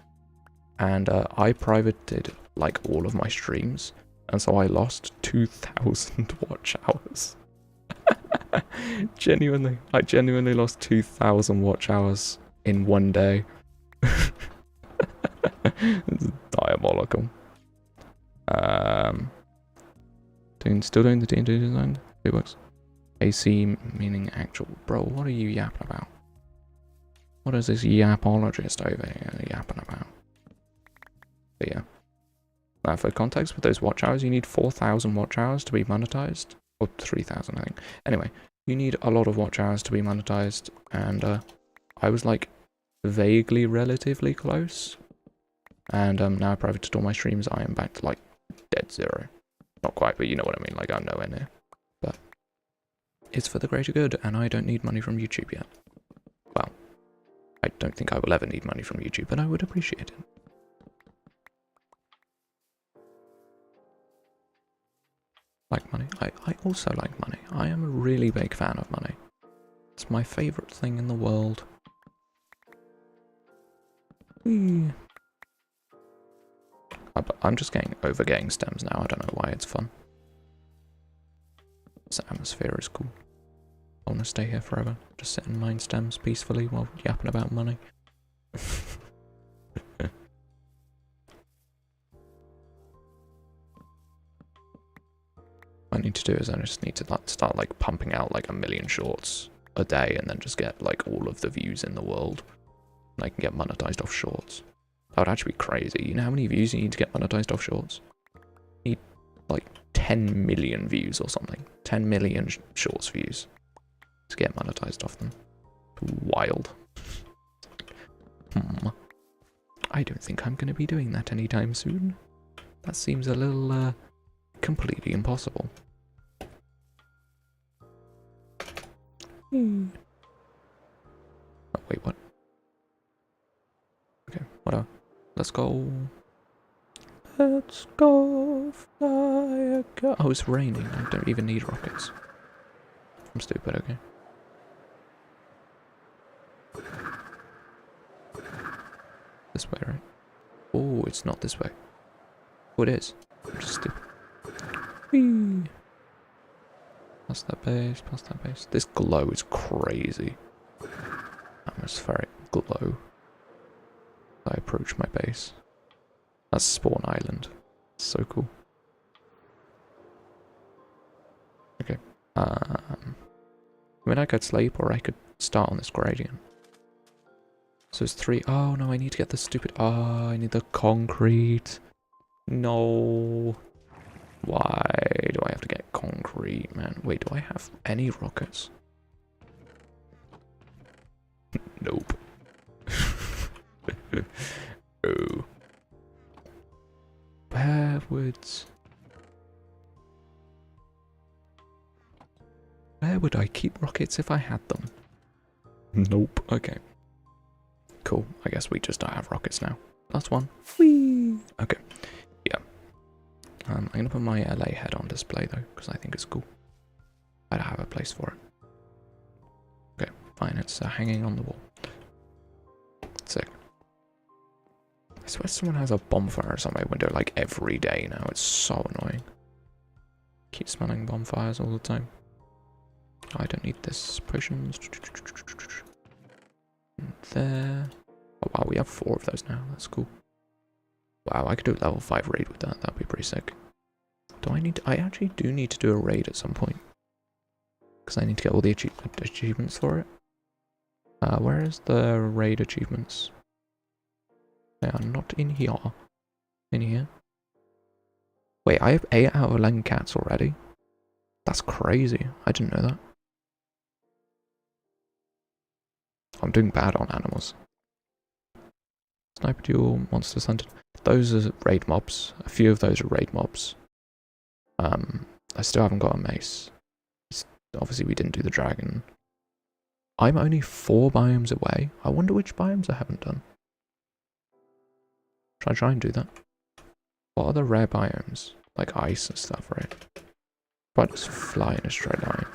A: And I privated like all of my streams, and so I lost 2,000 watch hours. I genuinely lost 2,000 watch hours in one day. It's diabolical. Still doing the D&D design? It works. AC meaning actual. Bro, what are you yapping about? What is this yapologist over here yapping about? But yeah. For context, with those watch hours, you need 4,000 watch hours to be monetized. Or 3,000, I think. Anyway, you need a lot of watch hours to be monetized, and I was like vaguely relatively close. And now I privated all my streams. I am back to like dead zero. Not quite, but you know what I mean. Like I'm nowhere near. But it's for the greater good, and I don't need money from YouTube yet. Well, I don't think I will ever need money from YouTube, but I would appreciate it. Like money. I also like money. I am a really big fan of money. It's my favourite thing in the world. Whee. I'm just getting getting stems now. I don't know why it's fun. This atmosphere is cool. I want to stay here forever. Just sit and mine stems peacefully while yapping about money. What I need to do is I just need to start like pumping out like 1 million shorts a day and then just get like all of the views in the world. And I can get monetized off shorts. That would actually be crazy. You know how many views you need to get monetized off shorts? You need like 10 million views or something. 10 million shorts views to get monetized off them. Wild. I don't think I'm going to be doing that anytime soon. That seems a little, completely impossible. Oh, wait, what? Okay, whatever. Let's go. Let's go fly a go. Oh, it's raining. I don't even need rockets. I'm stupid, okay. This way, right? Oh, it's not this way. Oh, it is. I'm just stupid. Whee! Past that base, past that base. This glow is crazy. Atmospheric glow. I approach my base. That's Spawn Island. So cool. Okay. I mean, I could sleep or I could start on this gradient. So it's 3. Oh no, I need to get the stupid. Oh, I need the concrete. No. Why do I have to get concrete, man? Wait, do I have any rockets? Nope. Oh. Where would I keep rockets if I had them? Nope. Okay. Cool. I guess we just don't have rockets now. Last one. Whee! Okay. Yeah. I'm gonna put my LA head on display though, because I think it's cool. I don't have a place for it. Okay, fine. It's hanging on the wall. Sick. I swear someone has a bonfire on my window like every day now. It's so annoying. Keep smelling bonfires all the time. I don't need this. Potions. And there. Oh wow, we have 4 of those now. That's cool. Wow, I could do a level 5 raid with that. That'd be pretty sick. Do I need to, I actually do need to do a raid at some point. Because I need to get all the achievements for it. Where is the raid achievements? They are not in here. In here. Wait, I have 8 out of 11 cats already? That's crazy. I didn't know that. I'm doing bad on animals. Sniper duel, monsters hunted. Those are raid mobs. A few of those are raid mobs. I still haven't got a mace. Obviously we didn't do the dragon. I'm only 4 biomes away. I wonder which biomes I haven't done. Should I try and do that? What are the rare biomes? Like ice and stuff, right? But just fly in a straight line.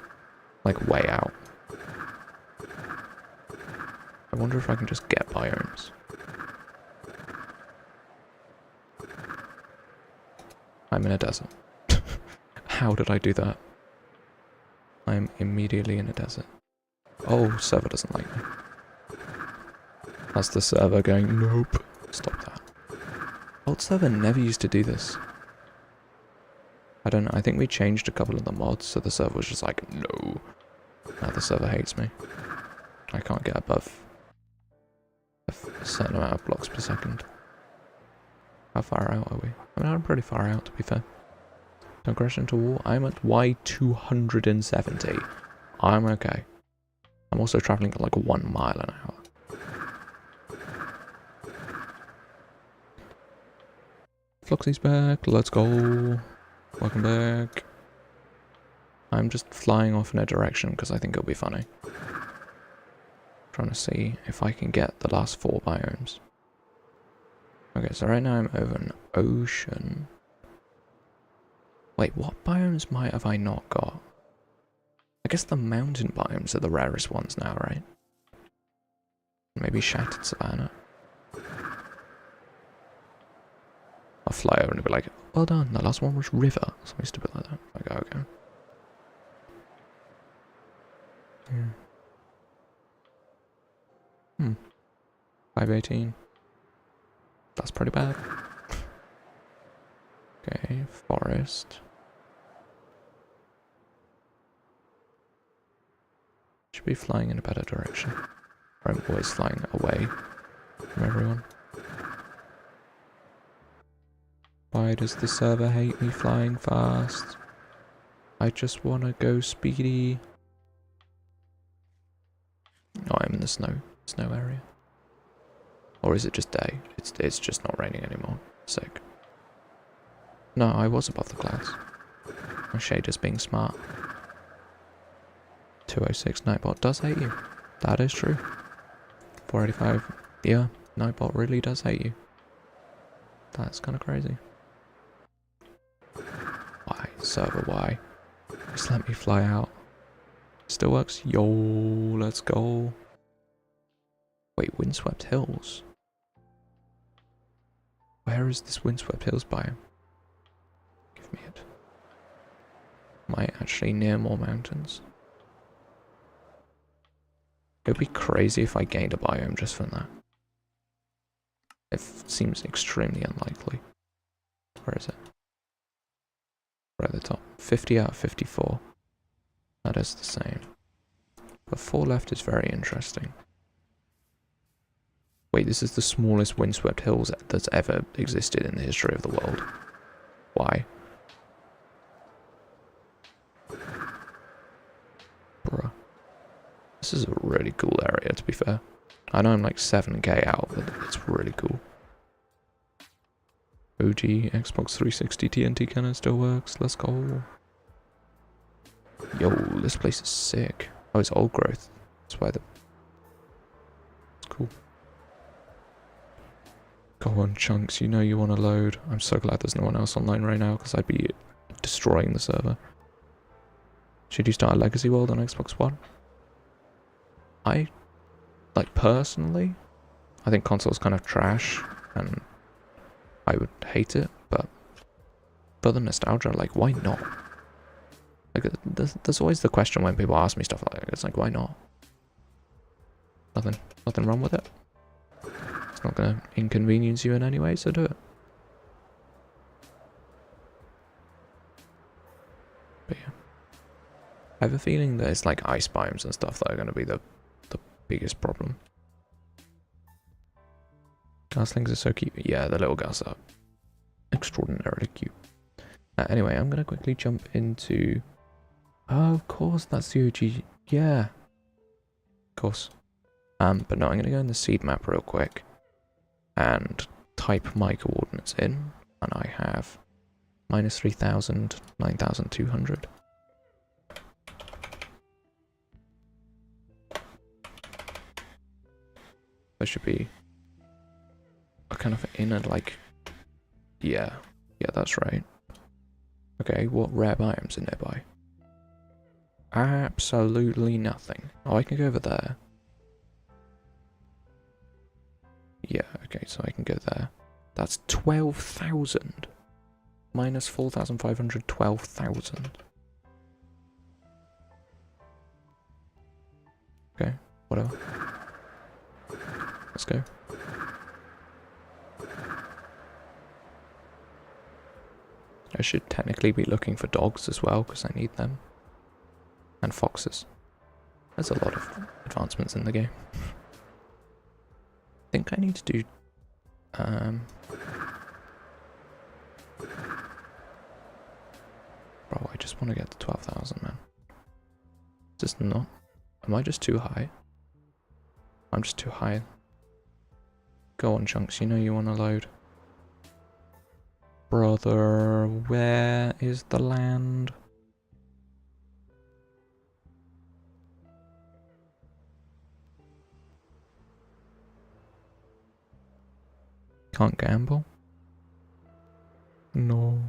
A: Like way out. I wonder if I can just get biomes. I'm in a desert. How did I do that? I'm immediately in a desert. Oh, server doesn't like me. That's the server going, nope. Stop that. Old server never used to do this. I don't know, I think we changed a couple of the mods, so the server was just like, no. Now the server hates me. I can't get above a certain amount of blocks per second. How far out are we? I mean, I'm pretty far out, to be fair. Aggression to war. I'm at Y270. I'm okay. I'm also traveling at like 1 mile an hour. Floxy's back. Let's go. Welcome back. I'm just flying off in a direction because I think it'll be funny. Trying to see if I can get the last 4 biomes. Okay, so right now I'm over an ocean. Wait, what biomes have I not got? I guess the mountain biomes are the rarest ones now, right? Maybe Shattered Savannah. I'll fly over and be like, well done, the last one was river. Something stupid like that. Like, okay. Yeah. 518. That's pretty bad. Okay, forest. Should be flying in a better direction. Or I'm always flying away from everyone. Why does the server hate me flying fast? I just want to go speedy. Oh, I'm in the snow area. Or is it just day? It's just not raining anymore. Sick. No, I was above the clouds. My shader's being smart. 206 Nightbot does hate you. That is true. 485. Yeah, Nightbot really does hate you. That's kind of crazy. Why? Server, why? Just let me fly out. Still works? Yo, let's go. Wait, Windswept Hills? Where is this Windswept Hills biome? Give me it. Am I actually near more mountains? It would be crazy if I gained a biome just from that. It seems extremely unlikely. Where is it? Right at the top. 50 out of 54. That is the same. But 4 left is very interesting. Wait, this is the smallest windswept hills that's ever existed in the history of the world. Why? Bruh. This is a really cool area, to be fair. I know I'm like 7k out, but it's really cool. OG Xbox 360 TNT cannon still works. Let's go. Yo, this place is sick. Oh, it's old growth. That's why it's cool. Go on, Chunks, you know you want to load. I'm so glad there's no one else online right now, because I'd be destroying the server. Should you start a Legacy World on Xbox One? Personally, I think console's kind of trash, and I would hate it, but for the nostalgia, like, why not? Like, there's always the question when people ask me stuff like that. It's like, why not? Nothing wrong with it. It's not gonna inconvenience you in any way, so do it. But yeah. I have a feeling that it's like ice biomes and stuff that are gonna be the biggest problem. Gaslings are so cute. Yeah, the little gas are extraordinarily cute. Anyway, I'm gonna quickly jump into... Oh, of course, that's the OG. Yeah. Of course. But no, I'm gonna go in the seed map real quick and type my coordinates in, and I have -3000, 9200. There should be a kind of inner, like, yeah, that's right. Okay, what rare biomes are nearby? Absolutely nothing. Oh, I can go over there. Yeah, okay, so I can go there. That's 12,000. -4,500, 12,000. Okay, whatever. Let's go. I should technically be looking for dogs as well, because I need them. And foxes. There's a lot of advancements in the game. I think I need to do... Bro, I just want to get to 12,000, man. Just not... Am I just too high? I'm just too high. Go on, Chunks, you know you want to load. Brother, where is the land? Can't gamble? No.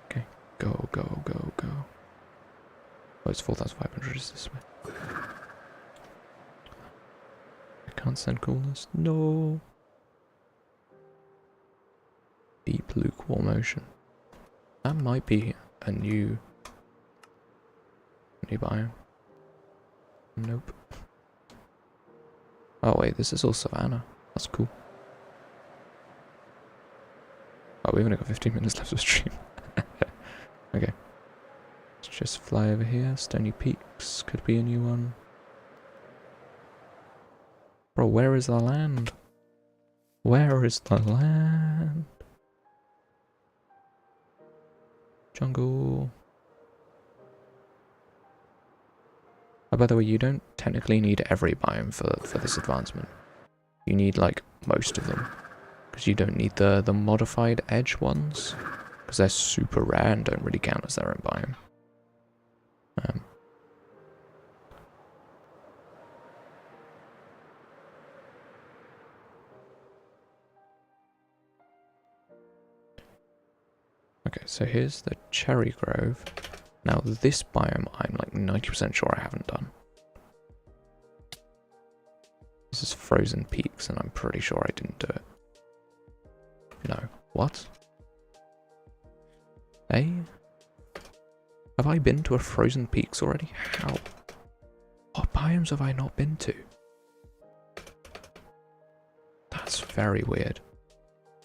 A: Okay, go, go, go, go. Oh, it's 4,500 is this way. I can't send coolness. No. Deep lukewarm ocean. That might be a new biome. Nope. Oh wait, this is all savannah. That's cool. Oh, we've only got 15 minutes left of stream. Okay. Let's just fly over here. Stony Peaks could be a new one. Bro, where is the land? Where is the land? Jungle. Oh, by the way, you don't technically need every biome for this advancement. You need, like, most of them. Because you don't need the modified edge ones. Because they're super rare and don't really count as their own biome. Okay, so here's the Cherry Grove. Now this biome I'm like 90% sure I haven't done. This is Frozen Peaks and I'm pretty sure I didn't do it. No. What? Hey? Have I been to a Frozen Peaks already? How? What biomes have I not been to? That's very weird.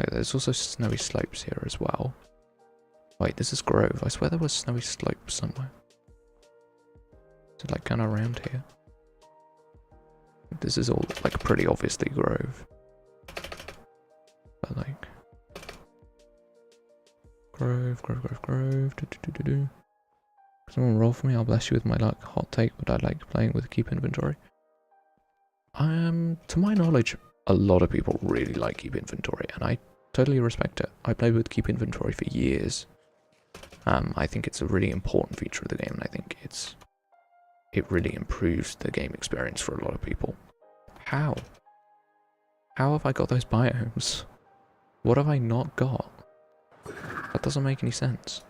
A: Okay, there's also Snowy Slopes here as well. Wait, this is Grove. I swear there was Snowy Slopes somewhere. Is it like kind of around here? This is all like pretty obviously Grove. But like... Grove. Someone roll for me, I'll bless you with my luck. Hot take, but I like playing with Keep Inventory. To my knowledge, a lot of people really like Keep Inventory, and I totally respect it. I played with Keep Inventory for years. I think it's a really important feature of the game, and I think it really improves the game experience for a lot of people. How? How have I got those biomes? What have I not got? That doesn't make any sense.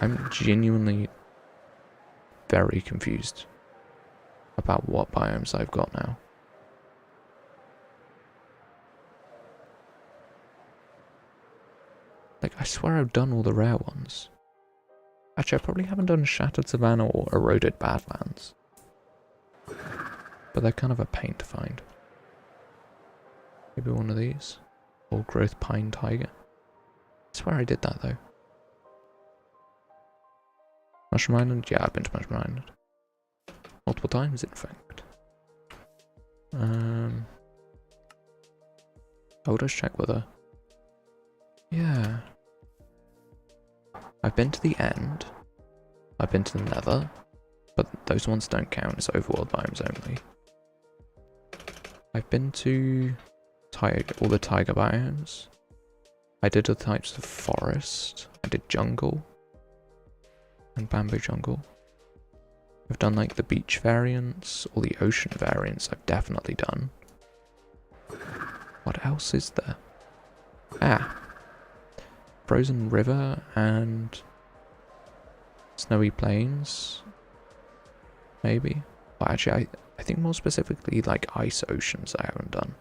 A: I'm genuinely very confused about what biomes I've got now. Like, I swear I've done all the rare ones. Actually, I probably haven't done Shattered Savannah or Eroded Badlands. But they're kind of a pain to find. Maybe one of these. Old Growth Pine Tiger. I swear I did that, though. Mushroom Island? Yeah, I've been to Mushroom Island. Multiple times, in fact. I'll just check whether... Yeah. I've been to the end. I've been to the Nether. But those ones don't count as overworld biomes only. I've been to all the tiger biomes. I did other types of forest. I did jungle. And bamboo jungle. I've done like the beach variants, all the ocean variants I've definitely done. What else is there? Ah. Frozen River and Snowy Plains. Maybe. Well, actually, I think more specifically like ice oceans I haven't done.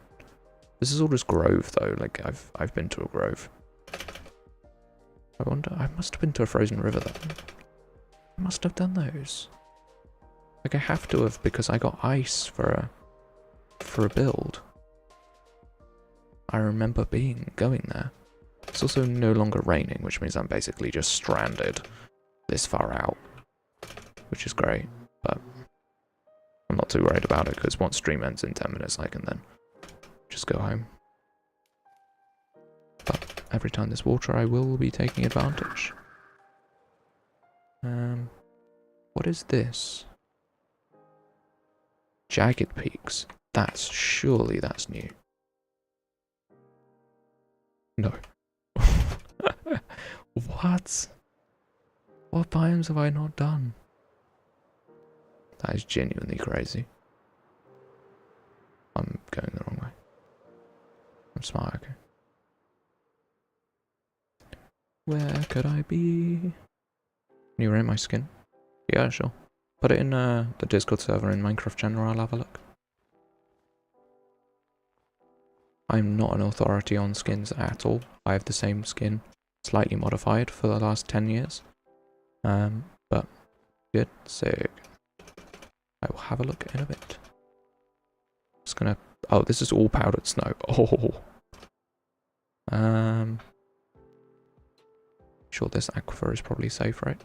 A: This is all just Grove though, like I've been to a Grove. I wonder, I must have been to a Frozen River then. I must have done those. Like I have to have because I got ice for a build. I remember going there. It's also no longer raining, which means I'm basically just stranded this far out, which is great, but I'm not too worried about it because once stream ends in 10 minutes I can then just go home. But every time there's water I will be taking advantage. What is this? Jagged Peaks. Surely that's new. No. What? What biomes have I not done? That is genuinely crazy. I'm going the wrong way. I'm smart, okay. Where could I be? Can you rate my skin? Yeah, sure. Put it in the Discord server in Minecraft General, I'll have a look. I'm not an authority on skins at all. I have the same skin, slightly modified, for the last 10 years. But good, sick. I will have a look in a bit. Just gonna... Oh, this is all powdered snow. Oh. Sure, this aquifer is probably safe, right?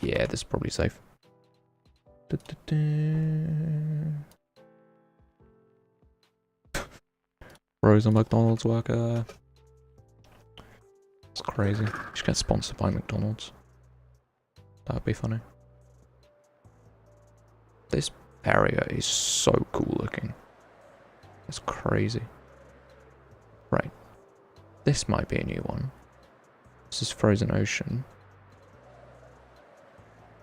A: Yeah, this is probably safe. Frozen McDonald's worker. It's crazy. You should get sponsored by McDonald's. That would be funny. This area is so cool looking. It's crazy. Right. This might be a new one. This is Frozen Ocean.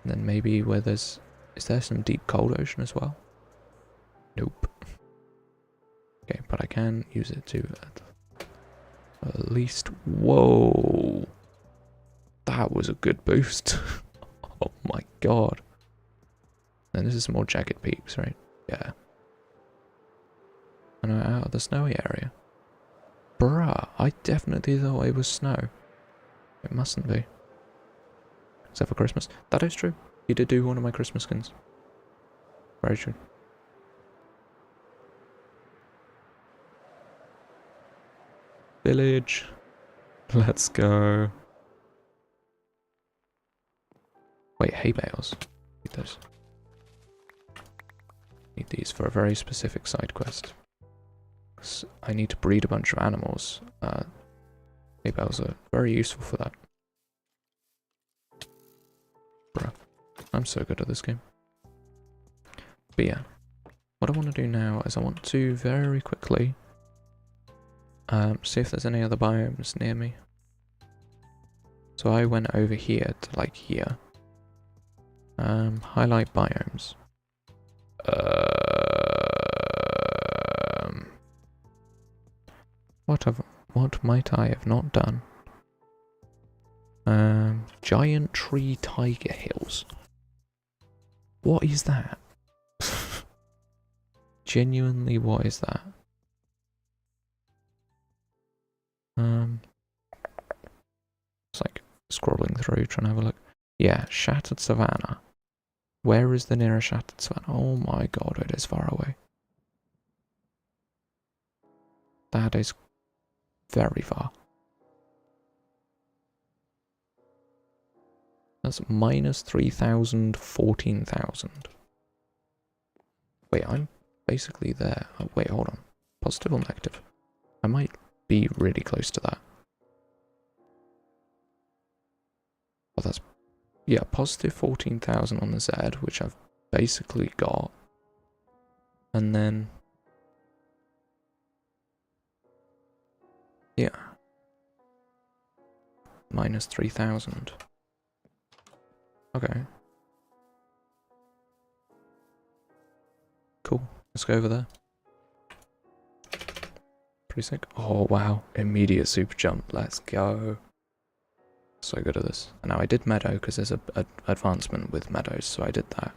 A: And then maybe where there's... Is there some deep cold ocean as well? Nope. Okay, but I can use it to at least... Whoa! That was a good boost. Oh my god. And this is some more jagged peaks, right? Yeah. And I'm out of the snowy area. Bruh, I definitely thought it was snow. It mustn't be. Except for Christmas. That is true. You did do one of my Christmas skins. Very true. Village. Let's go. Wait, hay bales. Need those. Need these for a very specific side quest. I need to breed a bunch of animals. Hay bales are very useful for that. Bruh. I'm so good at this game. But yeah. What I want to do now is I want to very quickly see if there's any other biomes near me. So I went over here to like here. Highlight biomes. What might I have not done? Giant tree tiger hills. What is that? Genuinely, what is that? It's like scrolling through, trying to have a look. Yeah, Shattered Savannah. Where is the nearest Shattered Savannah? Oh my god, it is far away. That is very far. That's minus 3,000, 14,000. Wait, I'm basically there. Oh, wait, hold on. Positive or negative? I might be really close to that. Oh, that's... Yeah, positive 14,000 on the Z, which I've basically got. And then... Yeah. Minus 3,000. Okay. Cool. Let's go over there. Pretty sick. Oh, wow. Immediate super jump. Let's go. So good at this. And now I did meadow because there's a advancement with meadows, so I did that.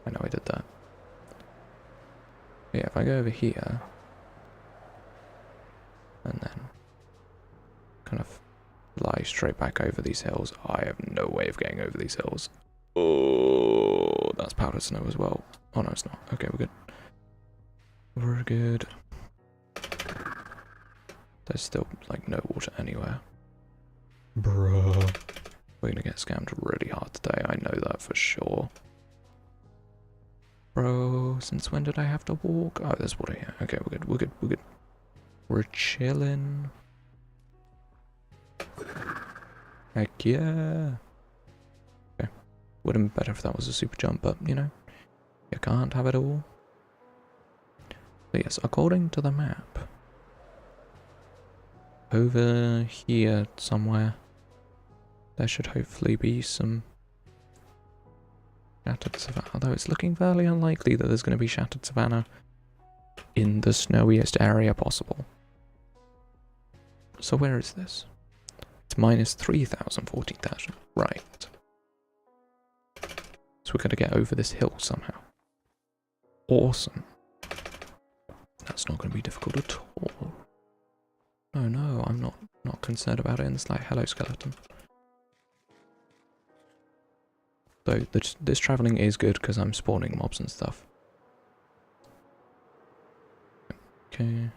A: I know I did that. But yeah, if I go over here, and then kind of fly straight back over these hills. I have no way of getting over these hills. Oh, that's powdered snow as well. Oh no, it's not. Okay, we're good. We're good. There's still, like, no water anywhere. Bruh. We're gonna get scammed really hard today, I know that for sure. Bro, since when did I have to walk? Oh, there's water here. Okay, we're good, we're good, we're good. We're chilling. Heck yeah. Okay. Would have been better if that was a super jump, but, you know, you can't have it all. But yes, according to the map, over here somewhere, there should hopefully be some Shattered Savannah. Although it's looking fairly unlikely that there's going to be Shattered Savannah in the snowiest area possible. So where is this? It's minus 3,000, 14,000. Right. So we're going to get over this hill somehow. Awesome. That's not going to be difficult at all. No, no, I'm not concerned about it in the slight. Hello, skeleton. Though this travelling is good because I'm spawning mobs and stuff. Okay.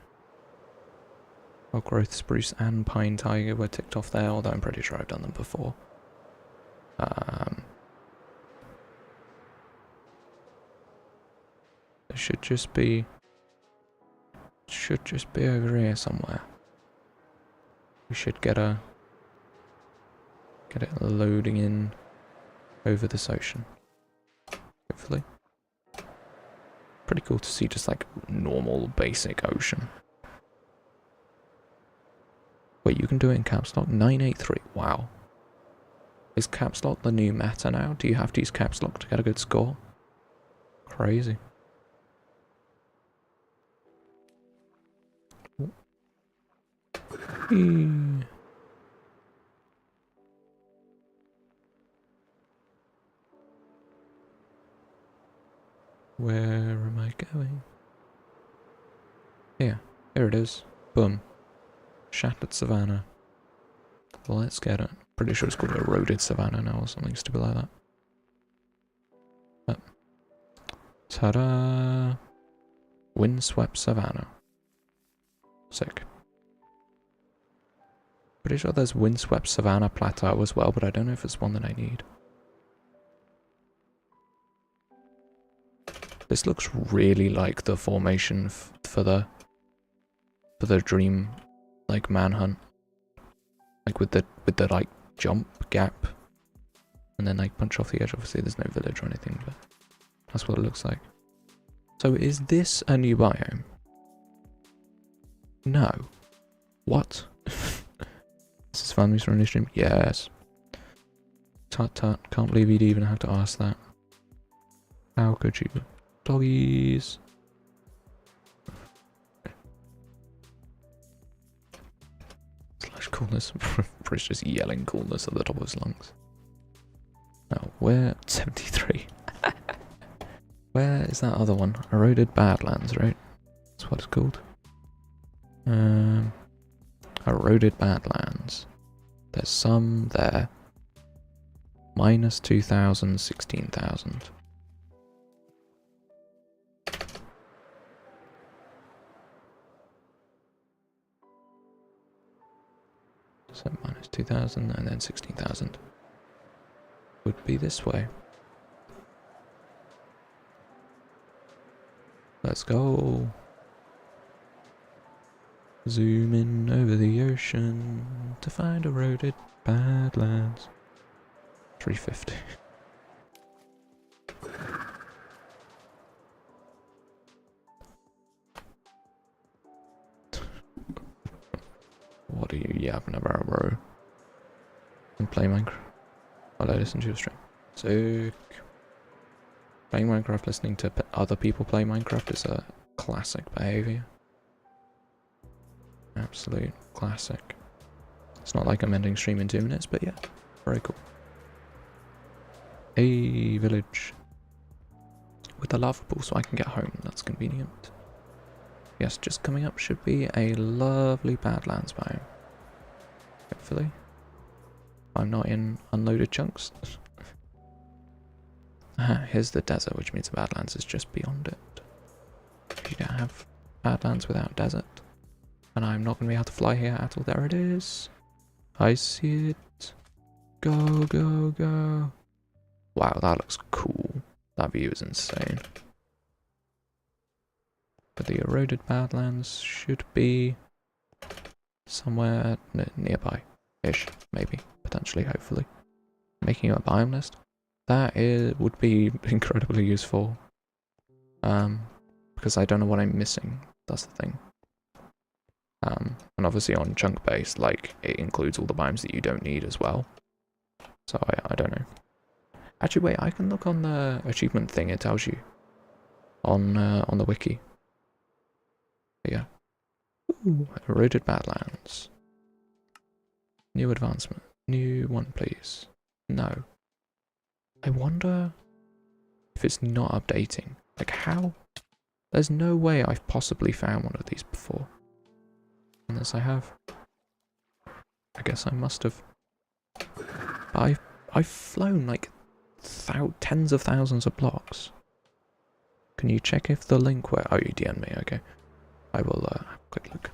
A: Well, growth spruce and pine tiger were ticked off there, although I'm pretty sure I've done them before. It should just be over here somewhere. We should get a Get it loading in over this ocean. Hopefully. Pretty cool to see just like normal basic ocean. Wait, you can do it in caps lock? 983. Wow. Is caps lock the new meta now? Do you have to use caps lock to get a good score? Crazy. Where am I going? Here it is. Boom. Shattered savannah. Let's get it. Pretty sure it's called eroded savannah now or something stupid like that. But, ta-da! Windswept savannah. Sick. Pretty sure there's windswept savannah plateau as well, but I don't know if it's one that I need. This looks really like the formation for the dream, like manhunt, like with the like jump gap, and then like punch off the edge. Obviously, there's no village or anything, but that's what it looks like. So, is this a new biome? No. What? This is families from a stream. Yes. Tut tut. Can't believe you'd even have to ask that. How could you? Doggies. Slash coolness. Chris just yelling coolness at the top of his lungs. Now, where? 73. Where is that other one? Eroded Badlands, right? That's what it's called. Eroded Badlands. There's some there. Minus 2,000, 16,000. So minus 2,000 and then 16,000 would be this way. Let's go. Zoom in over the ocean to find eroded badlands. 350. What are you yapping about, bro? And play Minecraft while I listen to your stream. Sick. Playing Minecraft, listening to other people play Minecraft is a classic behavior. Absolute classic. It's not like I'm ending stream in 2 minutes, but yeah, very cool. A village with a lava pool so I can get home. That's convenient. Yes, just coming up should be a lovely Badlands biome. Hopefully. I'm not in unloaded chunks. Here's the desert, which means the Badlands is just beyond it. You don't have Badlands without desert. And I'm not going to be able to fly here at all. There it is. I see it. Go, go, go. Wow, that looks cool. That view is insane. But the eroded Badlands should be somewhere nearby-ish, maybe, potentially, hopefully. Making a biome list. That would be incredibly useful. Because I don't know what I'm missing. That's the thing. And obviously on chunk based, like, it includes all the biomes that you don't need as well. So I don't know. Actually, wait, I can look on the achievement thing. It tells you on the wiki. Yeah. Ooh, eroded Badlands. New advancement. New one, please. No. I wonder if it's not updating. Like, how? There's no way I've possibly found one of these before. Unless I have. I guess I must have. But I've flown like tens of thousands of blocks. Can you check if the link where? Oh, you DM me. Okay. I will have a quick look.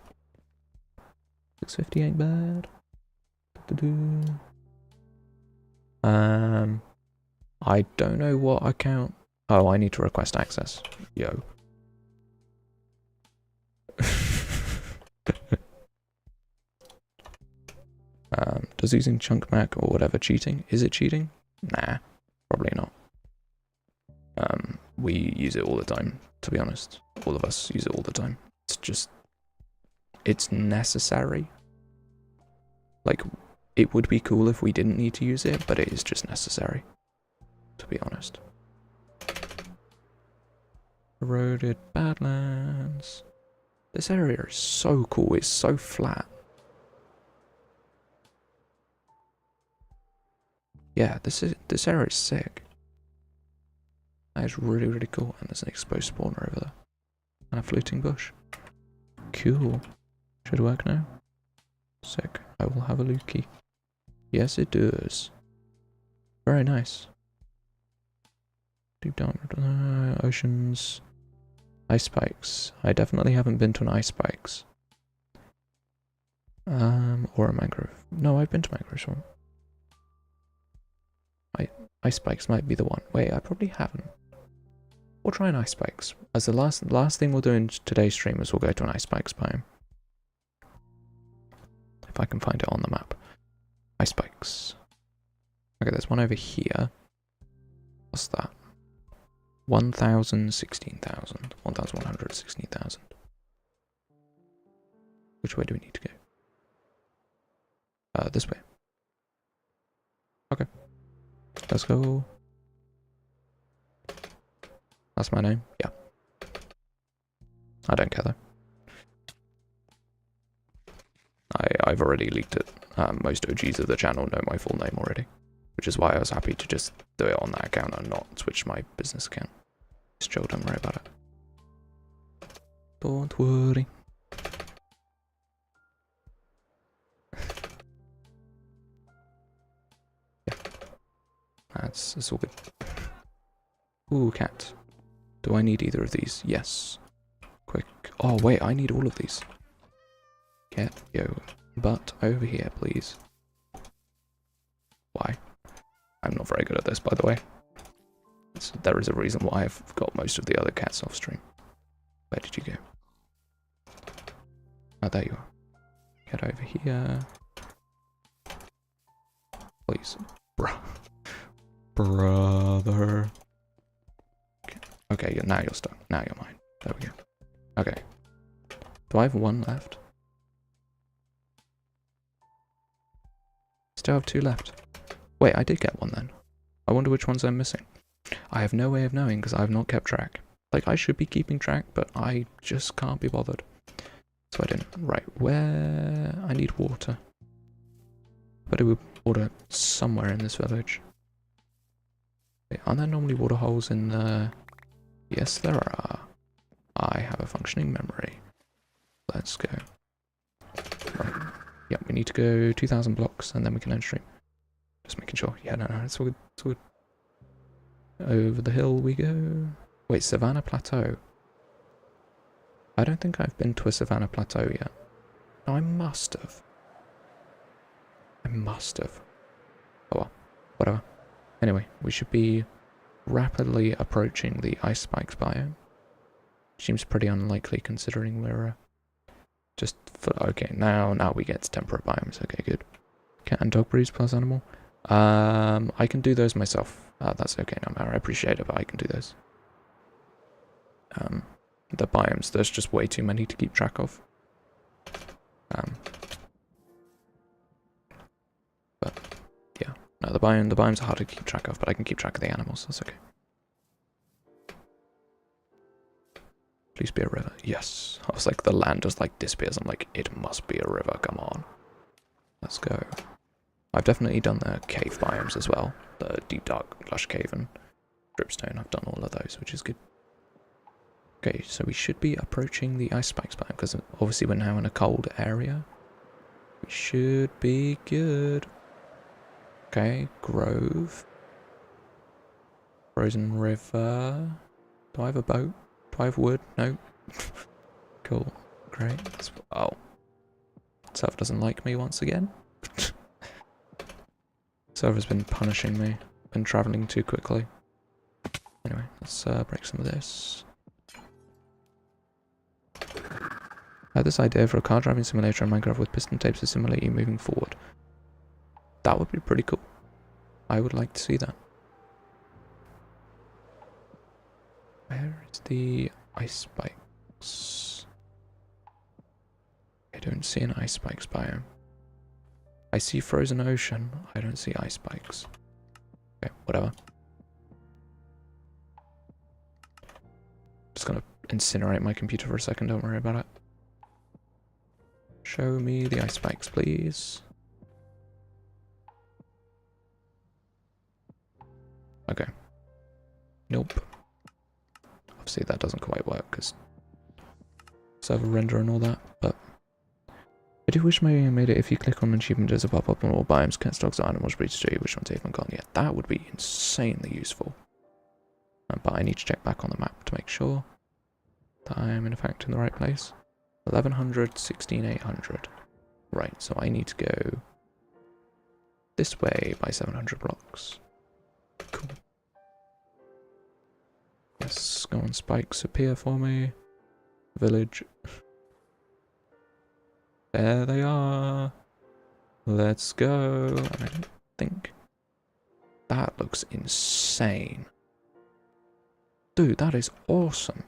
A: 650 ain't bad. I don't know what account. Oh, I need to request access. Yo. Does using chunk map or whatever cheating? Is it cheating? Nah, probably not. We use it all the time, to be honest. All of us use it all the time. It's just, it's necessary. Like, it would be cool if we didn't need to use it, but it is just necessary, to be honest. Eroded Badlands. This area is so cool, it's so flat. Yeah, this area is sick. That is really, really cool. And there's an exposed spawner over there. And a floating bush. Cool. Should work now. Sick. I will have a lookie. Yes, it does. Very nice. Deep down. Oceans. Ice spikes. I definitely haven't been to an ice spikes. Or a mangrove. No, I've been to mangrove swamp. Ice spikes might be the one. Wait, I probably haven't. We'll try an ice spikes. As the last thing we'll do in today's stream is we'll go to an ice spikes biome. If I can find it on the map. Ice spikes. Okay, there's one over here. What's that? 1,000, 16,000. 1,100, 16,000. Which way do we need to go? This way. Okay. Let's go. That's my name? Yeah. I don't care though. I've already leaked it. Most OGs of the channel know my full name already. Which is why I was happy to just do it on that account and not switch my business account. Just chill, don't worry about it. Don't worry. Yeah. That's all good. Ooh, cat. Do I need either of these? Yes. Quick. Oh, wait, I need all of these. Get your butt over here, please. Why? I'm not very good at this, by the way. There is a reason why I've got most of the other cats off stream. Where did you go? Oh, there you are. Get over here. Please. Brother. Okay, now you're stuck. Now you're mine. There we go. Okay. Do I have one left? Still have two left. Wait, I did get one then. I wonder which ones I'm missing. I have no way of knowing because I have not kept track. Like, I should be keeping track, but I just can't be bothered. So I didn't. Right, where... I need water. But it would water somewhere in this village. Wait, aren't there normally water holes in the... Yes, there are. I have a functioning memory. Let's go. Right. Yep, we need to go 2,000 blocks and then we can end stream. Just making sure. Yeah, no, it's all good. It's all good. Over the hill we go. Wait, Savannah Plateau. I don't think I've been to a Savannah Plateau yet. No, I must have. I must have. Oh well, whatever. Anyway, we should be rapidly approaching the ice spikes biome. Seems pretty unlikely considering we're just for okay. Now we get to temperate biomes. Okay, good. Cat and dog breeds plus animal. I can do those myself. That's okay, no matter. I appreciate it, but I can do those. The biomes, there's just way too many to keep track of. But yeah, no, the biomes are hard to keep track of, but I can keep track of the animals. That's okay. Please be a river. Yes. I was like, the land just like disappears. I'm like, it must be a river. Come on. Let's go. I've definitely done the cave biomes as well. The deep, dark, lush cave and dripstone. I've done all of those, which is good. Okay, so we should be approaching the ice spikes biome because obviously we're now in a cold area. We should be good. Okay, grove. Frozen river. Do I have a boat? Do I have wood? No. Cool. Great. Oh. Server doesn't like me once again. Server's been punishing me. Been travelling too quickly. Anyway, let's break some of this. I had this idea for a car driving simulator in Minecraft with piston tapes to simulate you moving forward. That would be pretty cool. I would like to see that. Where is the ice spikes? I don't see an ice spikes biome. I see frozen ocean. I don't see ice spikes. Okay, whatever. Just gonna incinerate my computer for a second, don't worry about it. Show me the ice spikes, please. Okay. Nope. Obviously that doesn't quite work because server render and all that, but I do wish maybe I made it if you click on an achievement there's a pop-up on all biomes, cat stocks, animals, breeds to you, which one's even gone yet. That would be insanely useful. But I need to check back on the map to make sure that I am in fact in the right place. 1100, 16800. Right, so I need to go this way by 700 blocks. Cool. Yes, go on, spikes appear for me. Village. There they are. Let's go. And I don't think that looks insane. Dude, that is awesome.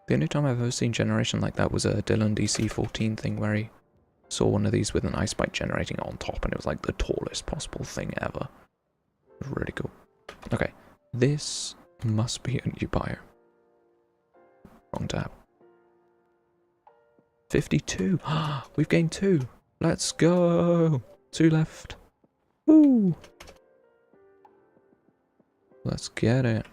A: The only time I've ever seen generation like that was a Dylan DC14 thing where he saw one of these with an ice spike generating on top and it was like the tallest possible thing ever. It was really cool. Okay, this must be a new bio. Wrong tab. 52. We've gained 2. Let's go. 2 left. Woo. Let's get it.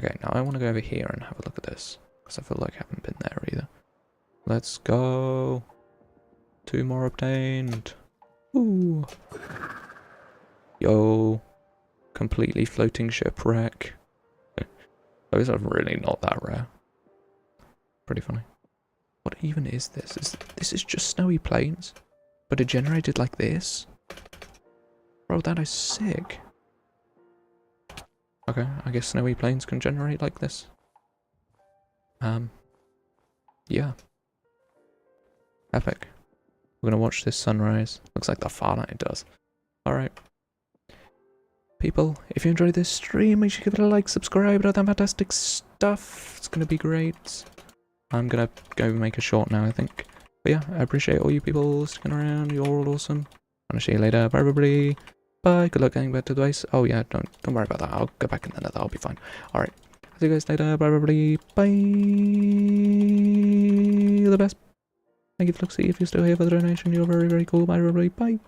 A: Okay, now I want to go over here and have a look at this. Because I feel like I haven't been there either. Let's go. 2 more obtained. Ooh. Yo. Completely floating shipwreck. Those are really not that rare. Pretty funny. What even is this? This is just snowy plains? But it generated like this? Bro, that is sick. Okay, I guess snowy plains can generate like this. Yeah. Epic. We're gonna watch this sunrise. Looks like the Farlight does. Alright. People, if you enjoyed this stream, make sure you give it a like, subscribe, all that fantastic stuff. It's gonna be great. I'm gonna go make a short now, I think. But yeah, I appreciate all you people sticking around. You're all awesome. I'm gonna see you later. Bye, everybody. Bye. Good luck getting back to the base. Oh yeah, don't worry about that. I'll go back in the nether. I'll be fine. All right. See you guys later. Bye, everybody. Bye. The best. Thank you, Fluxy. If you're still here for the donation, you're very, very cool. Bye, everybody. Bye.